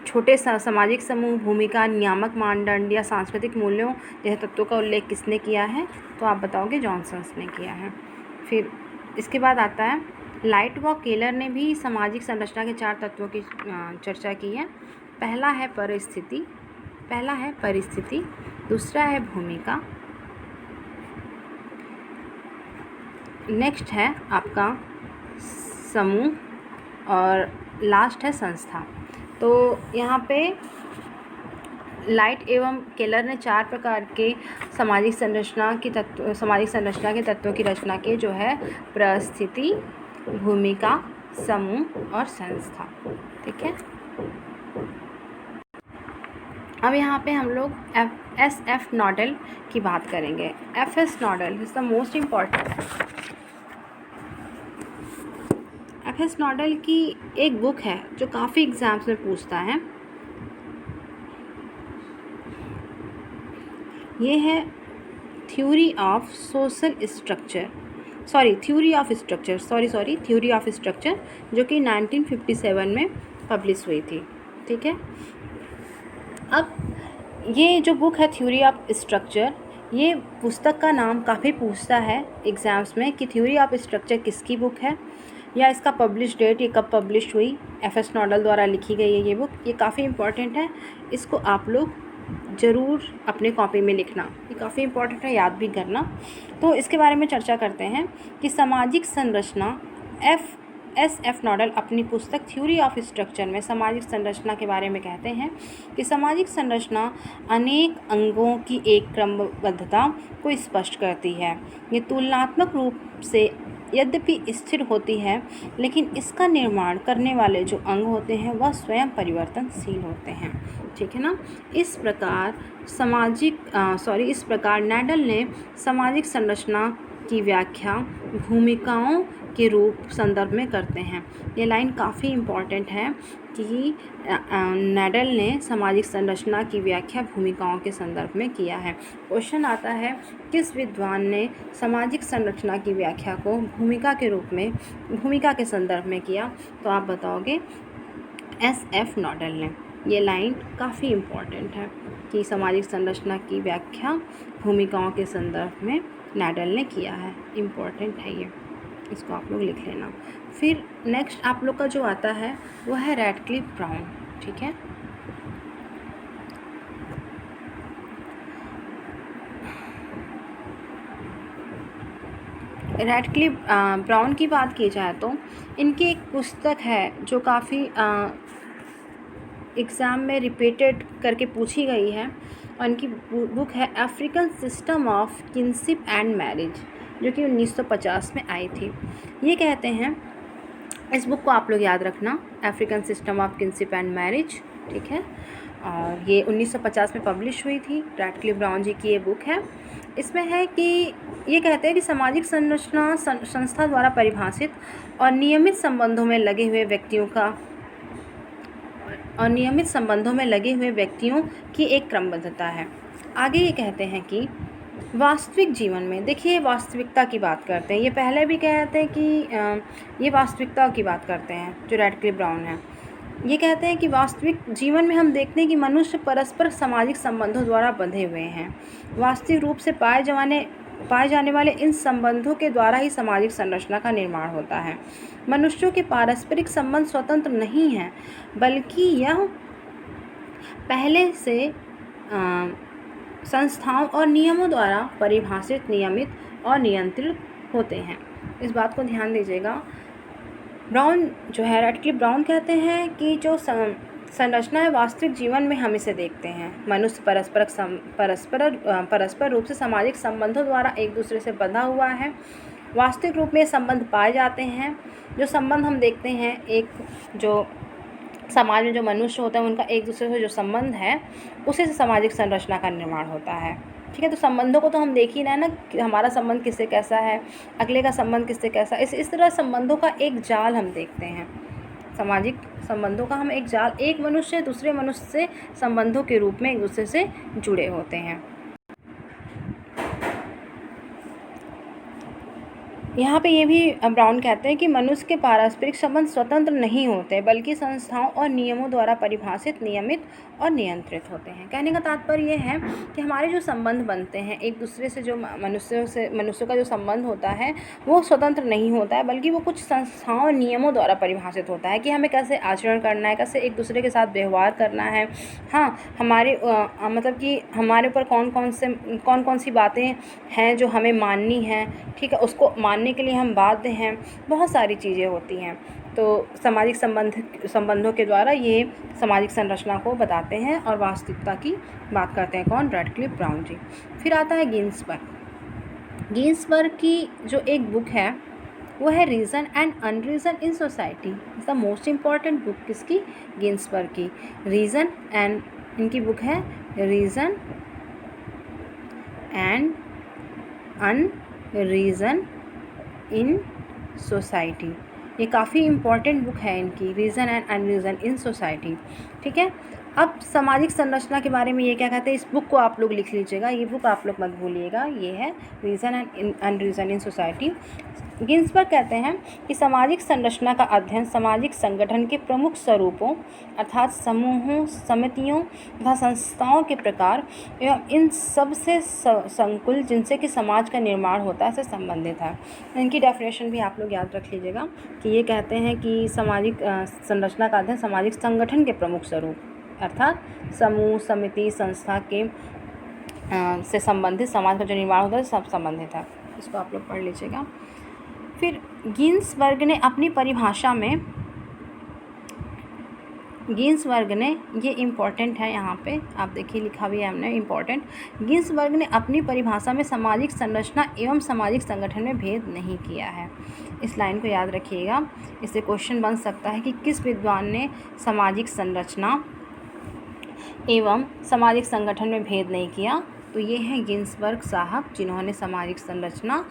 छोटे सामाजिक समूह, भूमिका, नियामक मानदंड या सांस्कृतिक मूल्यों जैसे तत्वों का उल्लेख किसने किया है? तो आप बताओगे जॉनसन्स ने किया है। फिर इसके बाद आता है लाइट व केलर ने भी सामाजिक संरचना के 4 तत्वों की चर्चा की है। पहला है परिस्थिति, दूसरा है भूमिका, नेक्स्ट है आपका समूह और लास्ट है संस्था। तो यहाँ पे लाइट एवं केलर ने 4 प्रकार के सामाजिक संरचना के तत्वों की रचना की, जो है परिस्थिति, भूमिका, समूह और संस्था। ठीक है। अब यहाँ पे हम लोग एफ नॉडल की बात करेंगे। F nodal is the most important. F nodal की एक बुक है जो काफ़ी एग्जाम्स में पूछता है। ये है थ्योरी ऑफ स्ट्रक्चर, जो कि 1957 में पब्लिश हुई थी। ठीक है। अब ये जो बुक है थ्योरी ऑफ स्ट्रक्चर, ये पुस्तक का नाम काफ़ी पूछता है एग्ज़ाम्स में कि थ्योरी ऑफ स्ट्रक्चर किसकी बुक है या इसका पब्लिश डेट, ये कब पब्लिश हुई। एफ नॉडल द्वारा लिखी गई है ये बुक। ये काफ़ी इम्पॉर्टेंट है, इसको आप लोग ज़रूर अपने कॉपी में लिखना, ये काफ़ी इम्पॉर्टेंट है, याद भी करना। तो इसके बारे में चर्चा करते हैं कि सामाजिक संरचना एफ नॉडल अपनी पुस्तक थ्योरी ऑफ स्ट्रक्चर में सामाजिक संरचना के बारे में कहते हैं कि सामाजिक संरचना अनेक अंगों की एक क्रमबद्धता को स्पष्ट करती है। ये तुलनात्मक रूप से यद्यपि स्थिर होती है, लेकिन इसका निर्माण करने वाले जो अंग होते हैं वह स्वयं परिवर्तनशील होते हैं। ठीक है ना। इस प्रकार नैडल ने सामाजिक संरचना की व्याख्या भूमिकाओं के रूप संदर्भ में करते हैं। ये लाइन काफ़ी इम्पॉर्टेंट है कि नैडल ने सामाजिक संरचना की व्याख्या भूमिकाओं के संदर्भ में किया है। क्वेश्चन आता है किस विद्वान ने सामाजिक संरचना की व्याख्या को भूमिका के संदर्भ में किया? तो आप बताओगे एफ नॉडल ने। ये लाइन काफ़ी इम्पॉर्टेंट है कि सामाजिक संरचना की व्याख्या भूमिकाओं के संदर्भ में नैडल ने किया है। इम्पॉर्टेंट है ये, इसको आप लोग लिख लेना। फिर नेक्स्ट आप लोग का जो आता है वो है रैडक्लिफ ब्राउन। ठीक है। रैडक्लिफ ब्राउन की बात की जाए तो इनकी एक पुस्तक है जो काफ़ी एग्ज़ाम में रिपीटेड करके पूछी गई है, और इनकी बुक है African system of kinship and marriage, जो कि 1950 में आई थी। ये कहते हैं, इस बुक को आप लोग याद रखना, African system of kinship and marriage. ठीक है। और ये 1950 में पब्लिश हुई थी। रैडक्लिफ ब्राउन जी की ये बुक है। इसमें है कि ये कहते हैं कि सामाजिक संरचना संस्था द्वारा परिभाषित और नियमित संबंधों में लगे हुए व्यक्तियों की एक क्रमबद्धता है। आगे ये कहते हैं कि वास्तविक जीवन में देखिए, वास्तविकता की बात करते हैं। ये पहले भी कहते हैं कि ये वास्तविकता की बात करते हैं जो रैडक्लिफ ब्राउन है। ये कहते हैं कि वास्तविक जीवन में हम देखते हैं कि मनुष्य परस्पर सामाजिक संबंधों द्वारा बंधे हुए हैं। वास्तविक रूप से पाए जाने वाले इन संबंधों के द्वारा ही सामाजिक संरचना का निर्माण होता है। मनुष्यों के पारस्परिक संबंध स्वतंत्र नहीं हैं, बल्कि यह पहले से संस्थाओं और नियमों द्वारा परिभाषित, नियमित और नियंत्रित होते हैं। इस बात को ध्यान दीजिएगा। ब्राउन जो है, रैडक्लिफ ब्राउन कहते हैं कि जो संरचना है वास्तविक जीवन में हम इसे देखते हैं। मनुष्य परस्पर रूप से सामाजिक संबंधों द्वारा एक दूसरे से बंधा हुआ है। वास्तविक रूप में ये संबंध पाए जाते हैं। जो संबंध हम देखते हैं, एक जो समाज में जो मनुष्य होता है उनका एक दूसरे से जो संबंध है, उसी से सामाजिक संरचना का निर्माण होता है। ठीक है, तो संबंधों को तो हम देख ही रहे हैं ना कि हमारा संबंध किससे कैसा है, अगले का संबंध किससे कैसा। इस तरह संबंधों का एक जाल हम देखते हैं। सामाजिक संबंधों का हम एक जाल, एक मनुष्य दूसरे मनुष्य से संबंधों के रूप में एक दूसरे से जुड़े होते हैं। यहाँ पे ये भी ब्राउन कहते हैं कि मनुष्य के पारस्परिक संबंध स्वतंत्र नहीं होते, बल्कि संस्थाओं और नियमों द्वारा परिभाषित, नियमित और नियंत्रित होते हैं। कहने का तात्पर्य ये है कि हमारे जो संबंध बनते हैं एक दूसरे से, जो मनुष्यों का जो संबंध होता है वो स्वतंत्र नहीं होता है, बल्कि वो कुछ संस्थाओं और नियमों द्वारा परिभाषित होता है कि हमें कैसे आचरण करना है, कैसे एक दूसरे के साथ व्यवहार करना है। हाँ, हमारे मतलब कि हमारे ऊपर कौन कौन सी बातें हैं जो हमें माननी है, ठीक है, उसको मानने के लिए हम बाध्य हैं। बहुत सारी चीज़ें होती हैं। तो सामाजिक संबंधों के द्वारा ये सामाजिक संरचना को बताते हैं और वास्तविकता की बात करते हैं। कौन? रैडक्लिफ ब्राउन जी। फिर आता है गिन्सबर्ग की जो एक बुक है वो है reason and unreason in society. Is the most important book किसकी? गिन्सबर्ग की। रीज़न एंड, इनकी बुक है reason and unreason in society. ये काफ़ी इम्पॉर्टेंट बुक है इनकी, reason and unreason in society. ठीक है, अब सामाजिक संरचना के बारे में ये क्या कहते हैं, इस बुक को आप लोग लिख लीजिएगा, ये बुक आप लोग मत भूलिएगा। ये है reason and unreason in society. Ginsberg कहते हैं कि सामाजिक संरचना का अध्ययन सामाजिक संगठन के प्रमुख स्वरूपों अर्थात समूहों, समितियों तथा संस्थाओं के प्रकार एवं इन सब से संकुल जिनसे कि समाज का निर्माण होता है से संबंधित है। इनकी डेफिनेशन भी आप लोग याद रख लीजिएगा कि ये कहते हैं कि सामाजिक संरचना का अध्ययन सामाजिक संगठन के प्रमुख स्वरूप अर्थात समूह, समिति, संस्था के से संबंधित समाज का जो निर्माण होता है सब संबंधित है। इसको आप लोग पढ़ लीजिएगा। फिर गिन्सबर्ग ने अपनी परिभाषा में, गिन्सबर्ग ने, ये इम्पॉर्टेंट है, यहाँ पे आप देखिए लिखा भी है हमने इम्पॉर्टेंट। गिन्सबर्ग ने अपनी परिभाषा में सामाजिक संरचना एवं सामाजिक संगठन में भेद नहीं किया है। इस लाइन को याद रखिएगा। इससे क्वेश्चन बन सकता है कि किस विद्वान ने सामाजिक संरचना एवं सामाजिक संगठन में भेद नहीं किया। तो ये हैं गिन्सबर्ग साहब, जिन्होंने सामाजिक संरचना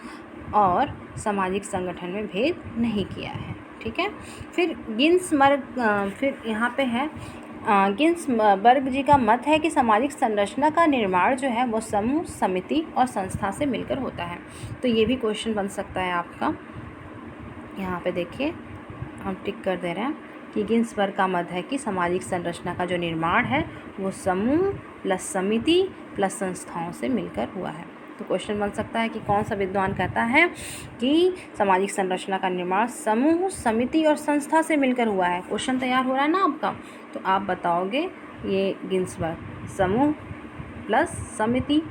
और सामाजिक संगठन में भेद नहीं किया है। ठीक है, फिर फिर यहाँ पे है गिन्सबर्ग जी का मत है कि सामाजिक संरचना का निर्माण जो है वो समूह, समिति और संस्था से मिलकर होता है। तो ये भी क्वेश्चन बन सकता है आपका। यहाँ पे देखिए हम टिक कर दे रहे हैं कि गिन्सबर्ग का मत है कि सामाजिक संरचना का जो निर्माण है वो समूह प्लस समिति प्लस संस्थाओं से मिलकर हुआ है। तो क्वेश्चन बन सकता है कि कौन सा विद्वान कहता है कि सामाजिक संरचना का निर्माण समूह, समिति और संस्था से मिलकर हुआ है। क्वेश्चन तैयार हो रहा है ना आपका, तो आप बताओगे ये गिन्सबर्ग समूह प्लस समिति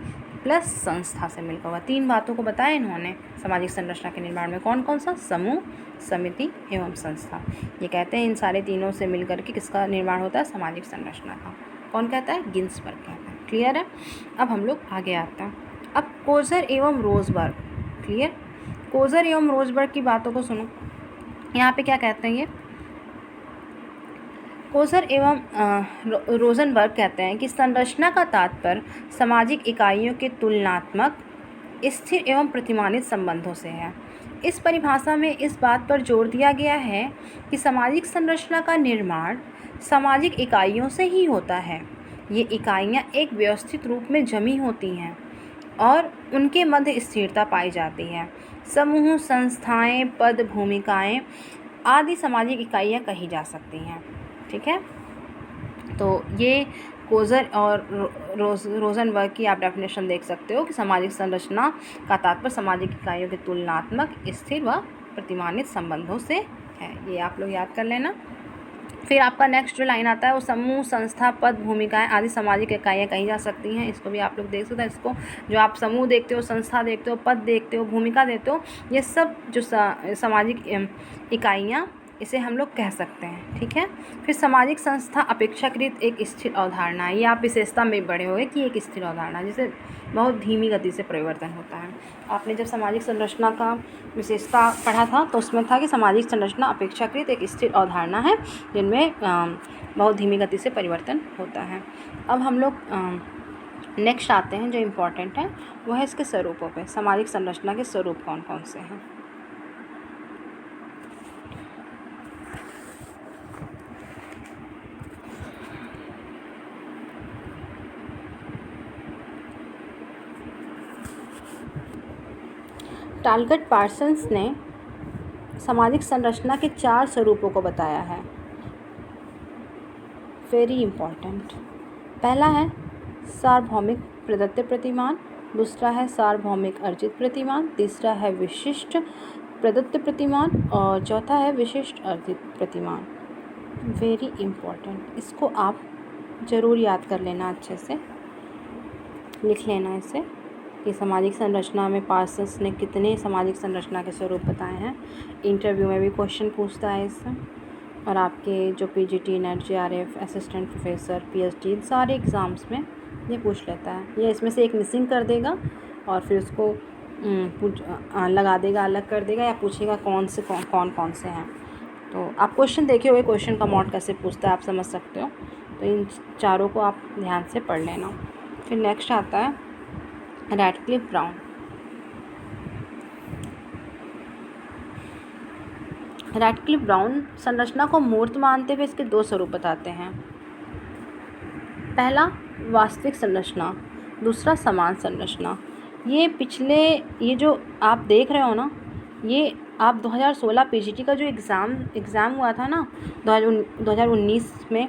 प्लस संस्था से मिलकर हुआ। 3 बातों को बताया इन्होंने सामाजिक संरचना के निर्माण में। कौन कौन सा? समूह, समिति एवं संस्था। ये कहते हैं इन सारे तीनों से मिलकर के किसका निर्माण होता है? सामाजिक संरचना का। कौन कहता है? गिन्सबर्ग कहता है। क्लियर है? अब हम लोग आगे आते हैं। अब कोज़र एवं रोजबर्ग। क्लियर? कोज़र एवं रोजबर्ग की बातों को सुनो। यहाँ पे क्या कहते हैं ये? कोज़र एवं रोजनबर्ग कहते हैं कि संरचना का तात्पर्य सामाजिक इकाइयों के तुलनात्मक, स्थिर एवं प्रतिमानित संबंधों से है। इस परिभाषा में इस बात पर जोर दिया गया है कि सामाजिक संरचना का निर्माण सामाजिक इकाइयों से ही होता है। ये इकाइयाँ एक व्यवस्थित रूप में जमी होती हैं। और उनके मध्य स्थिरता पाई जाती है। समूह, संस्थाएं, पद, भूमिकाएं आदि सामाजिक इकाइयाँ कही जा सकती हैं। ठीक है, तो ये कोजर और रोजनबर्ग की आप डेफिनेशन देख सकते हो कि सामाजिक संरचना का तात्पर्य सामाजिक इकाइयों के तुलनात्मक, स्थिर व प्रतिमानित संबंधों से है। ये आप लोग याद कर लेना। फिर आपका नेक्स्ट जो लाइन आता है वो समूह, संस्था, पद, भूमिकाएं आदि सामाजिक इकाइयाँ कही जा सकती हैं। इसको भी आप लोग देख सकते हैं। इसको जो आप समूह देखते हो, संस्था देखते हो, पद देखते हो, भूमिका देखते हो, ये सब जो सामाजिक इकाइयाँ, इसे हम लोग कह सकते हैं। ठीक है, फिर सामाजिक संस्था अपेक्षाकृत एक स्थिर अवधारणा है। ये आप विशेषता में बढ़े हुए कि एक स्थिर अवधारणा जिसे बहुत धीमी गति से परिवर्तन होता है। आपने जब सामाजिक संरचना का विशेषता पढ़ा था तो उसमें था कि सामाजिक संरचना अपेक्षाकृत एक स्थिर अवधारणा है जिनमें बहुत धीमी गति से परिवर्तन होता है। अब हम लोग नेक्स्ट आते हैं जो इम्पोर्टेंट है, वह है इसके स्वरूपों पे। सामाजिक संरचना के स्वरूप कौन कौन से हैं? टालगट पार्सन्स ने सामाजिक संरचना के 4 स्वरूपों को बताया है। Very important. पहला है सार्वभौमिक प्रदत्त प्रतिमान, दूसरा है सार्वभौमिक अर्जित प्रतिमान, तीसरा है विशिष्ट प्रदत्त प्रतिमान और चौथा है विशिष्ट अर्जित प्रतिमान। वेरी इम्पॉर्टेंट, इसको आप ज़रूर याद कर लेना, अच्छे से लिख लेना इसे कि सामाजिक संरचना में पार्सन्स ने कितने सामाजिक संरचना के स्वरूप बताए हैं। इंटरव्यू में भी क्वेश्चन पूछता है इससे, और आपके जो PGT, net, JRF, assistant professor, PhD, सारे एग्ज़ाम्स में ये पूछ लेता है। ये इसमें से एक मिसिंग कर देगा और फिर उसको लगा देगा, अलग कर देगा, या पूछेगा कौन से हैं। तो आप क्वेश्चन देखे हुए क्वेश्चन का मॉड कैसे पूछता है आप समझ सकते हो। तो इन चारों को आप ध्यान से पढ़ लेना। फिर नेक्स्ट आता है रैडक्लिफ ब्राउन। रैडक्लिफ ब्राउन संरचना को मूर्त मानते हुए इसके 2 स्वरूप बताते हैं। पहला वास्तविक संरचना, दूसरा समान संरचना। ये जो आप देख रहे हो ना, ये आप 2016 पीजीटी का जो एग्ज़ाम हुआ था ना 2019 में,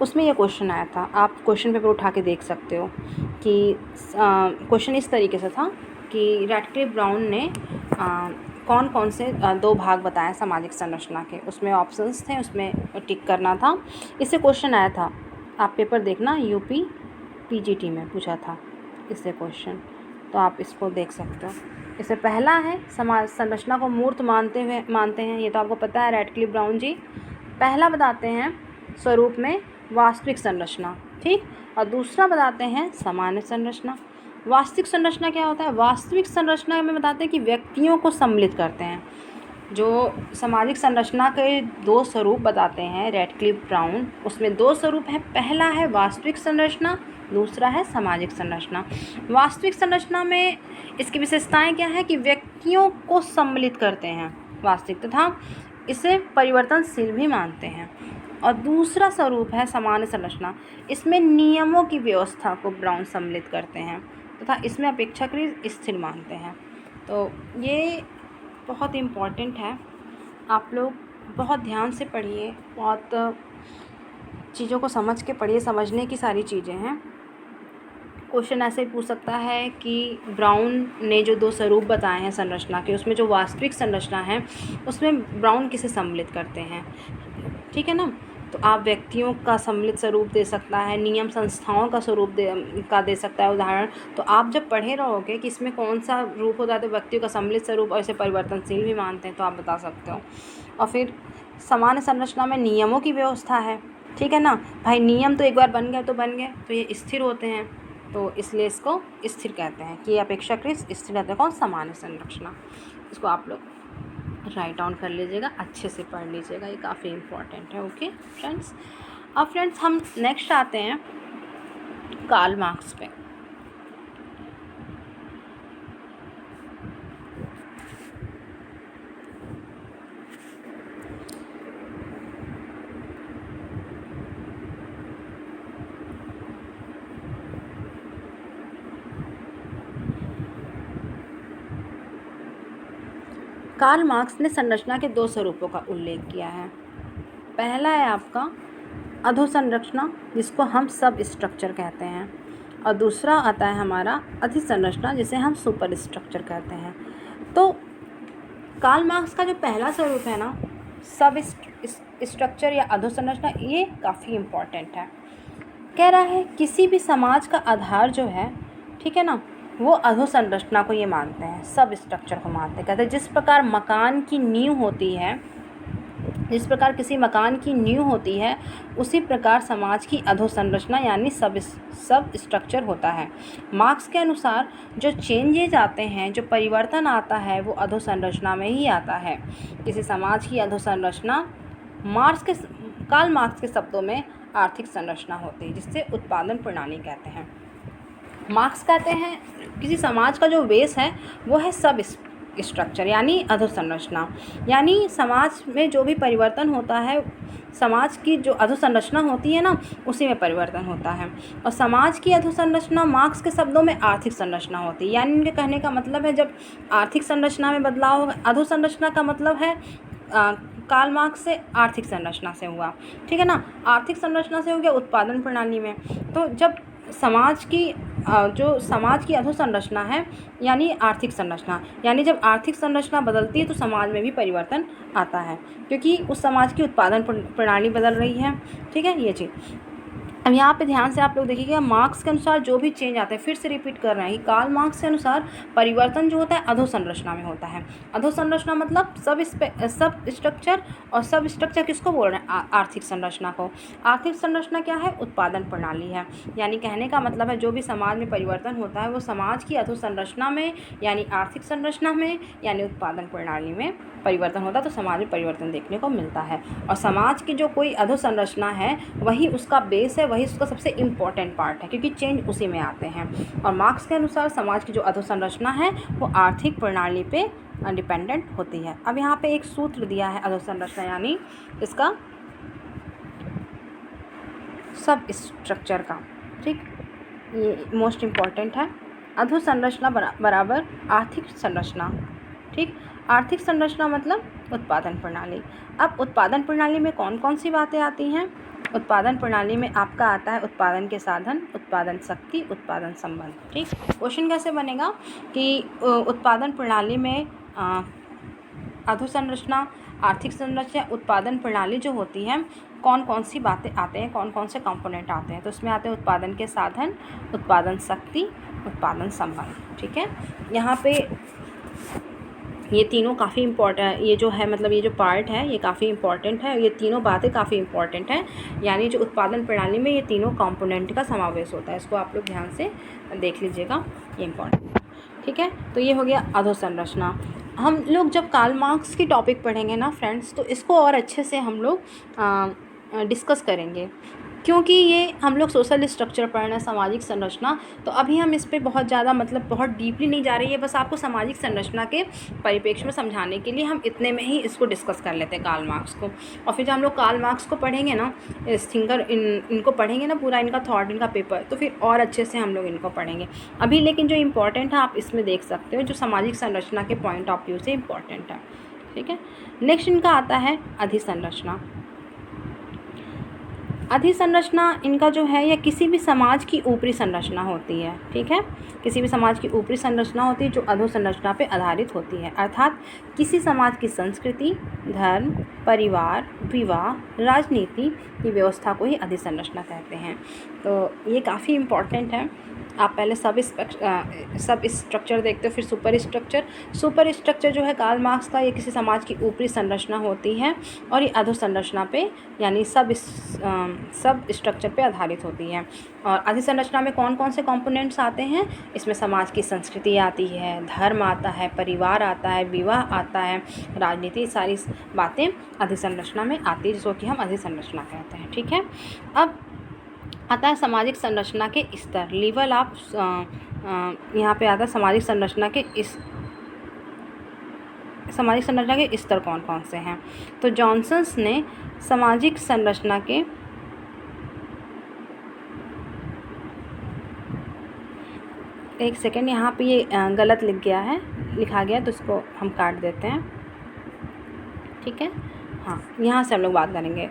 उसमें ये क्वेश्चन आया था। आप क्वेश्चन पेपर उठा के देख सकते हो कि क्वेश्चन इस तरीके से था कि रैडक्लिफ ब्राउन ने कौन कौन से 2 भाग बताए सामाजिक संरचना के। उसमें ऑप्शंस थे, उसमें टिक करना था। इससे क्वेश्चन आया था, आप पेपर देखना, यूपी पीजीटी में पूछा था इससे क्वेश्चन, तो आप इसको देख सकते हो। इससे पहला है समाज संरचना को मूर्त मानते हैं, ये तो आपको पता है रैडक्लिफ ब्राउन जी। पहला बताते हैं स्वरूप में वास्तविक संरचना, ठीक, और दूसरा बताते हैं सामान्य संरचना। वास्तविक संरचना क्या होता है? वास्तविक संरचना में बताते हैं कि व्यक्तियों को सम्मिलित करते हैं। जो सामाजिक संरचना के 2 स्वरूप बताते हैं रैडक्लिफ ब्राउन, उसमें 2 स्वरूप हैं। पहला है वास्तविक संरचना, दूसरा है सामाजिक संरचना। वास्तविक संरचना में इसकी विशेषताएं क्या है कि व्यक्तियों को सम्मिलित करते हैं वास्तविक, तथा इसे परिवर्तनशील भी मानते हैं। और दूसरा स्वरूप है सामान्य संरचना, इसमें नियमों की व्यवस्था को ब्राउन सम्मिलित करते हैं तथा इसमें अपेक्षाकृत स्थिर मानते हैं। तो ये बहुत इम्पॉर्टेंट है, आप लोग बहुत ध्यान से पढ़िए, बहुत चीज़ों को समझ के पढ़िए, समझने की सारी चीज़ें हैं। क्वेश्चन ऐसे ही पूछ सकता है कि ब्राउन ने जो 2 स्वरूप बताए हैं संरचना के, उसमें जो वास्तविक संरचना है उसमें ब्राउन किसे सम्मिलित करते हैं, ठीक है ना। तो आप व्यक्तियों का सम्मिलित स्वरूप दे सकता है, नियम संस्थाओं का स्वरूप दे सकता है उदाहरण। तो आप जब पढ़े रहोगे कि इसमें कौन सा रूप होता है, तो व्यक्तियों का सम्मिलित स्वरूप और इसे परिवर्तनशील भी मानते हैं, तो आप बता सकते हो। और फिर सामान्य संरचना में नियमों की व्यवस्था है, ठीक है ना भाई। नियम तो एक बार बन गए तो बन गए, तो ये स्थिर होते हैं, तो इसलिए इसको स्थिर कहते हैं कि अपेक्षाकृत स्थिर रहता है। कौन? सामान्य संरचना। इसको आप लोग राइट डाउन कर लीजिएगा, अच्छे से पढ़ लीजिएगा, ये काफ़ी इम्पोर्टेंट है। ओके फ्रेंड्स, अब फ्रेंड्स हम नेक्स्ट आते हैं कार्ल मार्क्स पे। कार्ल मार्क्स ने संरचना के 2 स्वरूपों का उल्लेख किया है। पहला है आपका अधोसंरचना, जिसको हम सब स्ट्रक्चर कहते हैं, और दूसरा आता है हमारा अधिसंरचना, जिसे हम सुपर स्ट्रक्चर कहते हैं। तो कार्ल मार्क्स का जो पहला स्वरूप है ना, सब स्ट्रक्चर या अधोसंरचना, ये काफ़ी इम्पॉर्टेंट है। कह रहा है किसी भी समाज का आधार जो है, ठीक है ना, वो अधोसंरचना को ये मानते हैं, सब स्ट्रक्चर को मानते हैं। कहते हैं जिस प्रकार मकान की नींव होती है, जिस प्रकार किसी मकान की नींव होती है, उसी प्रकार समाज की अधोसंरचना यानी सब स्ट्रक्चर होता है। मार्क्स के अनुसार जो चेंजेज आते हैं, जो परिवर्तन आता है, वो अधोसंरचना में ही आता है। किसी समाज की अधोसंरचना कार्ल मार्क्स के शब्दों में आर्थिक संरचना होती है, जिससे उत्पादन प्रणाली कहते हैं। मार्क्स कहते हैं किसी समाज का जो बेस है वो है सब स्ट्रक्चर यानी अधोसंरचना, यानी समाज में जो भी परिवर्तन होता है, समाज की जो अधोसंरचना होती है ना, उसी में परिवर्तन होता है। और समाज की अधोसंरचना मार्क्स के शब्दों में आर्थिक संरचना होती है। यानी इनके कहने का मतलब है जब आर्थिक संरचना में बदलाव होगा, अधोसंरचना का मतलब है कार्ल मार्क्स से आर्थिक संरचना से हुआ, ठीक है ना, आर्थिक संरचना से हो गया उत्पादन प्रणाली में। तो जब समाज की अधोसंरचना है यानी आर्थिक संरचना, यानी जब आर्थिक संरचना बदलती है तो समाज में भी परिवर्तन आता है, क्योंकि उस समाज की उत्पादन प्रणाली बदल रही है, ठीक है, ये चीज़। अब यहाँ पे ध्यान से आप लोग देखिएगा, मार्क्स के अनुसार जो भी चेंज आता है, फिर से रिपीट कर रहे हैं कि कार्ल मार्क्स के अनुसार परिवर्तन जो होता है अधोसंरचना में होता है। अधोसंरचना मतलब सब स्ट्रक्चर, और सब स्ट्रक्चर किसको बोल रहे हैं, आर्थिक संरचना को। आर्थिक संरचना क्या है, उत्पादन प्रणाली है। यानी कहने का मतलब है जो भी समाज में परिवर्तन होता है वो समाज की अधोसंरचना में यानी आर्थिक संरचना में यानी उत्पादन प्रणाली में परिवर्तन होता है, तो समाज में परिवर्तन देखने को मिलता है। और समाज की जो कोई अधोसंरचना है वही उसका बेस है, वही उसका सबसे इम्पॉर्टेंट पार्ट है, क्योंकि चेंज उसी में आते हैं। और मार्क्स के अनुसार समाज की जो अधोसंरचना है वो आर्थिक प्रणाली पे डिपेंडेंट होती है। अब यहाँ पे एक सूत्र दिया है अधोसंरचना यानी इसका सब स्ट्रक्चर का, ठीक, ये मोस्ट इम्पॉर्टेंट है। अधोसंरचना बराबर आर्थिक संरचना, ठीक, आर्थिक संरचना मतलब उत्पादन प्रणाली। अब उत्पादन प्रणाली में कौन कौन सी बातें आती हैं, उत्पादन प्रणाली में आपका आता है उत्पादन के साधन, उत्पादन शक्ति, उत्पादन संबंध, ठीक। क्वेश्चन कैसे बनेगा कि उत्पादन प्रणाली में अधोसंरचना, आर्थिक संरचना, उत्पादन प्रणाली जो होती है, कौन कौन सी बातें आते हैं, कौन कौन से कंपोनेंट आते हैं, तो उसमें आते हैं उत्पादन के साधन, उत्पादन शक्ति, उत्पादन संबंध, ठीक है। यहाँ पे ये तीनों काफ़ी इम्पॉर्टेंट, ये जो है मतलब ये जो पार्ट है ये काफ़ी इम्पॉर्टेंट है, ये तीनों बातें काफ़ी इम्पॉर्टेंट हैं। यानी जो उत्पादन प्रणाली में ये तीनों कंपोनेंट का समावेश होता है, इसको आप लोग ध्यान से देख लीजिएगा, ये इम्पॉर्टेंट, ठीक है। तो ये हो गया अधोसंरचना। हम लोग जब कार्ल मार्क्स की टॉपिक पढ़ेंगे ना फ्रेंड्स, तो इसको और अच्छे से हम लोग डिस्कस करेंगे, क्योंकि ये हम लोग सोशल स्ट्रक्चर पढ़ रहे हैं, सामाजिक संरचना, तो अभी हम इस पे बहुत ज़्यादा मतलब बहुत डीपली नहीं जा रही है, बस आपको सामाजिक संरचना के परिप्रेक्ष्य में समझाने के लिए हम इतने में ही इसको डिस्कस कर लेते हैं कार्ल मार्क्स को। और फिर जब हम लोग कार्ल मार्क्स को पढ़ेंगे ना, इस थिंकर इनको पढ़ेंगे ना, पूरा इनका थॉट, इनका पेपर, तो फिर और अच्छे से हम लोग इनको पढ़ेंगे। अभी लेकिन जो इम्पोर्टेंट है आप इसमें देख सकते हो, जो सामाजिक संरचना के पॉइंट ऑफ व्यू से इम्पॉर्टेंट है, ठीक है। नेक्स्ट इनका आता है अधिसंरचना। अधिसंरचना इनका जो है, यह किसी भी समाज की ऊपरी संरचना होती है, ठीक है, किसी भी समाज की ऊपरी संरचना होती है जो अधोसंरचना पे आधारित होती है। अर्थात किसी समाज की संस्कृति, धर्म, परिवार, विवाह, राजनीति की व्यवस्था को ही अधिसंरचना कहते हैं। तो ये काफ़ी इम्पॉर्टेंट है। आप पहले सब स्ट्रक्चर देखते हो, फिर सुपर स्ट्रक्चर। सुपर स्ट्रक्चर जो है कार्ल मार्क्स का, ये किसी समाज की ऊपरी संरचना होती है और ये अधोसंरचना पे यानी सब स्ट्रक्चर पे आधारित होती है। और अधिसंरचना में कौन कौन से कंपोनेंट्स आते हैं, इसमें समाज की संस्कृति आती है, धर्म आता है, परिवार आता है, विवाह आता है, राजनीति, सारी बातें अधिसंरचना में आती है, जिसको कि हम अधिसंरचना कहते हैं, ठीक है। अब आता है सामाजिक संरचना के स्तर, लेवल ऑफ, यहाँ पे आता है सामाजिक संरचना के स्तर कौन कौन से हैं। तो जॉनसन्स ने सामाजिक संरचना के एक सेकेंड, यहाँ पे ये गलत लिखा गया है, तो इसको हम काट देते हैं। ठीक है। हाँ, यहाँ से हम लोग बात करेंगे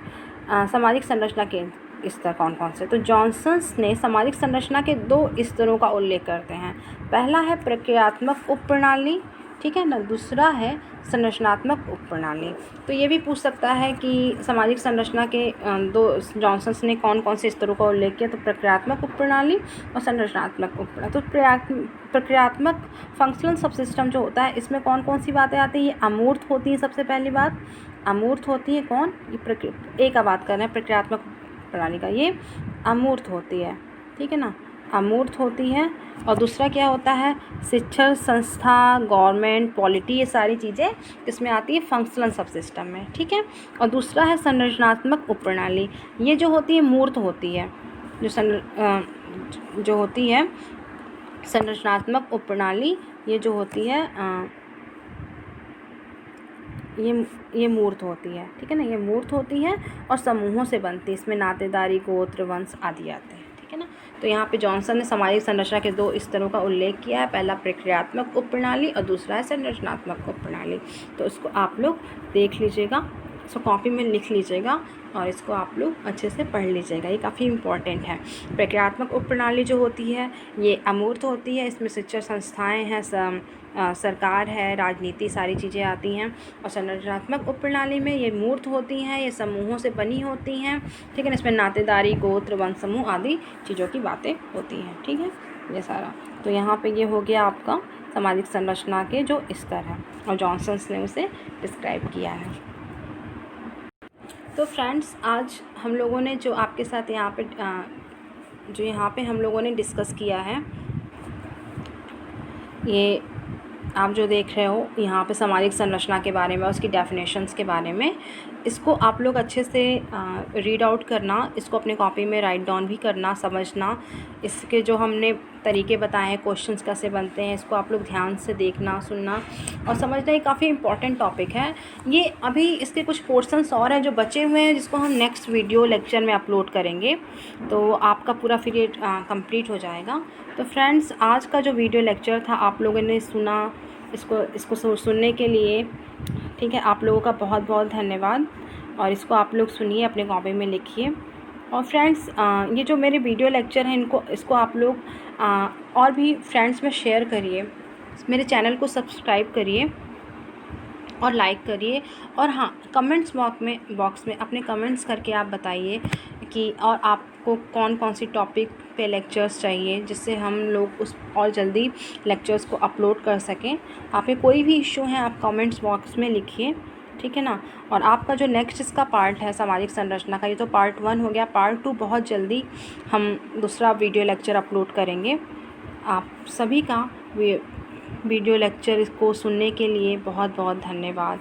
सामाजिक संरचना के स्तर कौन कौन से। तो जॉनसन्स ने सामाजिक संरचना के 2 स्तरों का उल्लेख करते हैं। पहला है प्रक्रियात्मक उपप्रणाली, ठीक है ना, दूसरा है संरचनात्मक उपप्रणाली। तो ये भी पूछ सकता है कि सामाजिक संरचना के 2 जॉनसन्स ने कौन कौन से स्तरों का उल्लेख किया। तो प्रक्रियात्मक उपप्रणाली और संरचनात्मक उपप्रणाली। तो प्रक्रियात्मक फंक्शनल सबसिस्टम जो होता है, इसमें कौन कौन सी बातें आती हैं। ये अमूर्त होती है। सबसे पहली बात अमूर्त होती है। कौन, ये ए का बात कर रहे हैं प्रक्रियात्मक प्रणाली का, ये अमूर्त होती है, ठीक है ना, अमूर्त होती है। और दूसरा क्या होता है, शिक्षण संस्था, गवर्नमेंट, पॉलिटी, ये सारी चीज़ें इसमें आती है फंक्शनल सबसिस्टम में, ठीक है। और दूसरा है संरचनात्मक उपप्रणाली, ये जो होती है मूर्त होती है। जो होती है संरचनात्मक उपप्रणाली, ये जो होती है ये मूर्त होती है, ठीक है ना, ये मूर्त होती है और समूहों से बनती है। इसमें नातेदारी, गोत्र, वंश आदि आते हैं, ठीक है ना। तो यहाँ पे जॉनसन ने सामाजिक संरचना के 2 स्तरों का उल्लेख किया है। पहला प्रक्रियात्मक उपप्रणाली और दूसरा है संरचनात्मक उपप्रणाली। तो इसको आप लोग देख लीजिएगा, इसको कॉपी में लिख लीजिएगा और इसको आप लोग अच्छे से पढ़ लीजिएगा, ये काफ़ी इम्पॉर्टेंट है। प्रक्रियात्मक उपप्रणाली जो होती है ये अमूर्त होती है। इसमें शिक्षण संस्थाएँ हैं, सरकार है, राजनीति, सारी चीज़ें आती हैं। और संरचनात्मक उपप्रणाली में ये मूर्त होती हैं, ये समूहों से बनी होती हैं, ठीक है ना। इसमें नातेदारी, गोत्र, वंश समूह आदि चीज़ों की बातें होती हैं, ठीक है, ये सारा। तो यहाँ पे ये हो गया आपका सामाजिक संरचना के जो स्तर हैं और जॉनसन्स ने उसे डिस्क्राइब किया है। तो फ्रेंड्स, आज हम लोगों ने जो आपके साथ यहाँ पे हम लोगों ने डिस्कस किया है, ये आप जो देख रहे हो यहाँ पे सामाजिक संरचना के बारे में, उसकी डेफिनेशंस के बारे में, इसको आप लोग अच्छे से रीड आउट करना, इसको अपने कॉपी में राइट डाउन भी करना, समझना। इसके जो हमने तरीके बताए हैं, क्वेश्चंस कैसे बनते हैं, इसको आप लोग ध्यान से देखना, सुनना और समझना। ये काफ़ी इंपॉर्टेंट टॉपिक है। ये अभी इसके कुछ पोर्शंस और हैं जो बचे हुए हैं, जिसको हम नेक्स्ट वीडियो लेक्चर में अपलोड करेंगे, तो आपका पूरा फिर ये कंप्लीट हो जाएगा। तो फ्रेंड्स, आज का जो वीडियो लेक्चर था आप लोगों ने सुना, इसको सुनने के लिए, ठीक है, आप लोगों का बहुत बहुत धन्यवाद। और इसको आप लोग सुनिए, अपने कॉपी में लिखिए। और फ्रेंड्स, ये जो मेरे वीडियो लेक्चर हैं इसको आप लोग और भी फ्रेंड्स में शेयर करिए, मेरे चैनल को सब्सक्राइब करिए और लाइक करिए। और हाँ, कमेंट्स बॉक्स में अपने कमेंट्स करके आप बताइए कि और आपको कौन कौन सी टॉपिक पे लेक्चर्स चाहिए, जिससे हम लोग उस और जल्दी लेक्चर्स को अपलोड कर सकें। आप पे कोई भी इश्यू है आप कमेंट्स बॉक्स में लिखिए, ठीक है ना। और आपका जो नेक्स्ट इसका पार्ट है सामाजिक संरचना का, ये तो पार्ट 1 हो गया, पार्ट 2 बहुत जल्दी हम दूसरा वीडियो लेक्चर अपलोड करेंगे। आप सभी का वीडियो लेक्चर इसको सुनने के लिए बहुत बहुत धन्यवाद।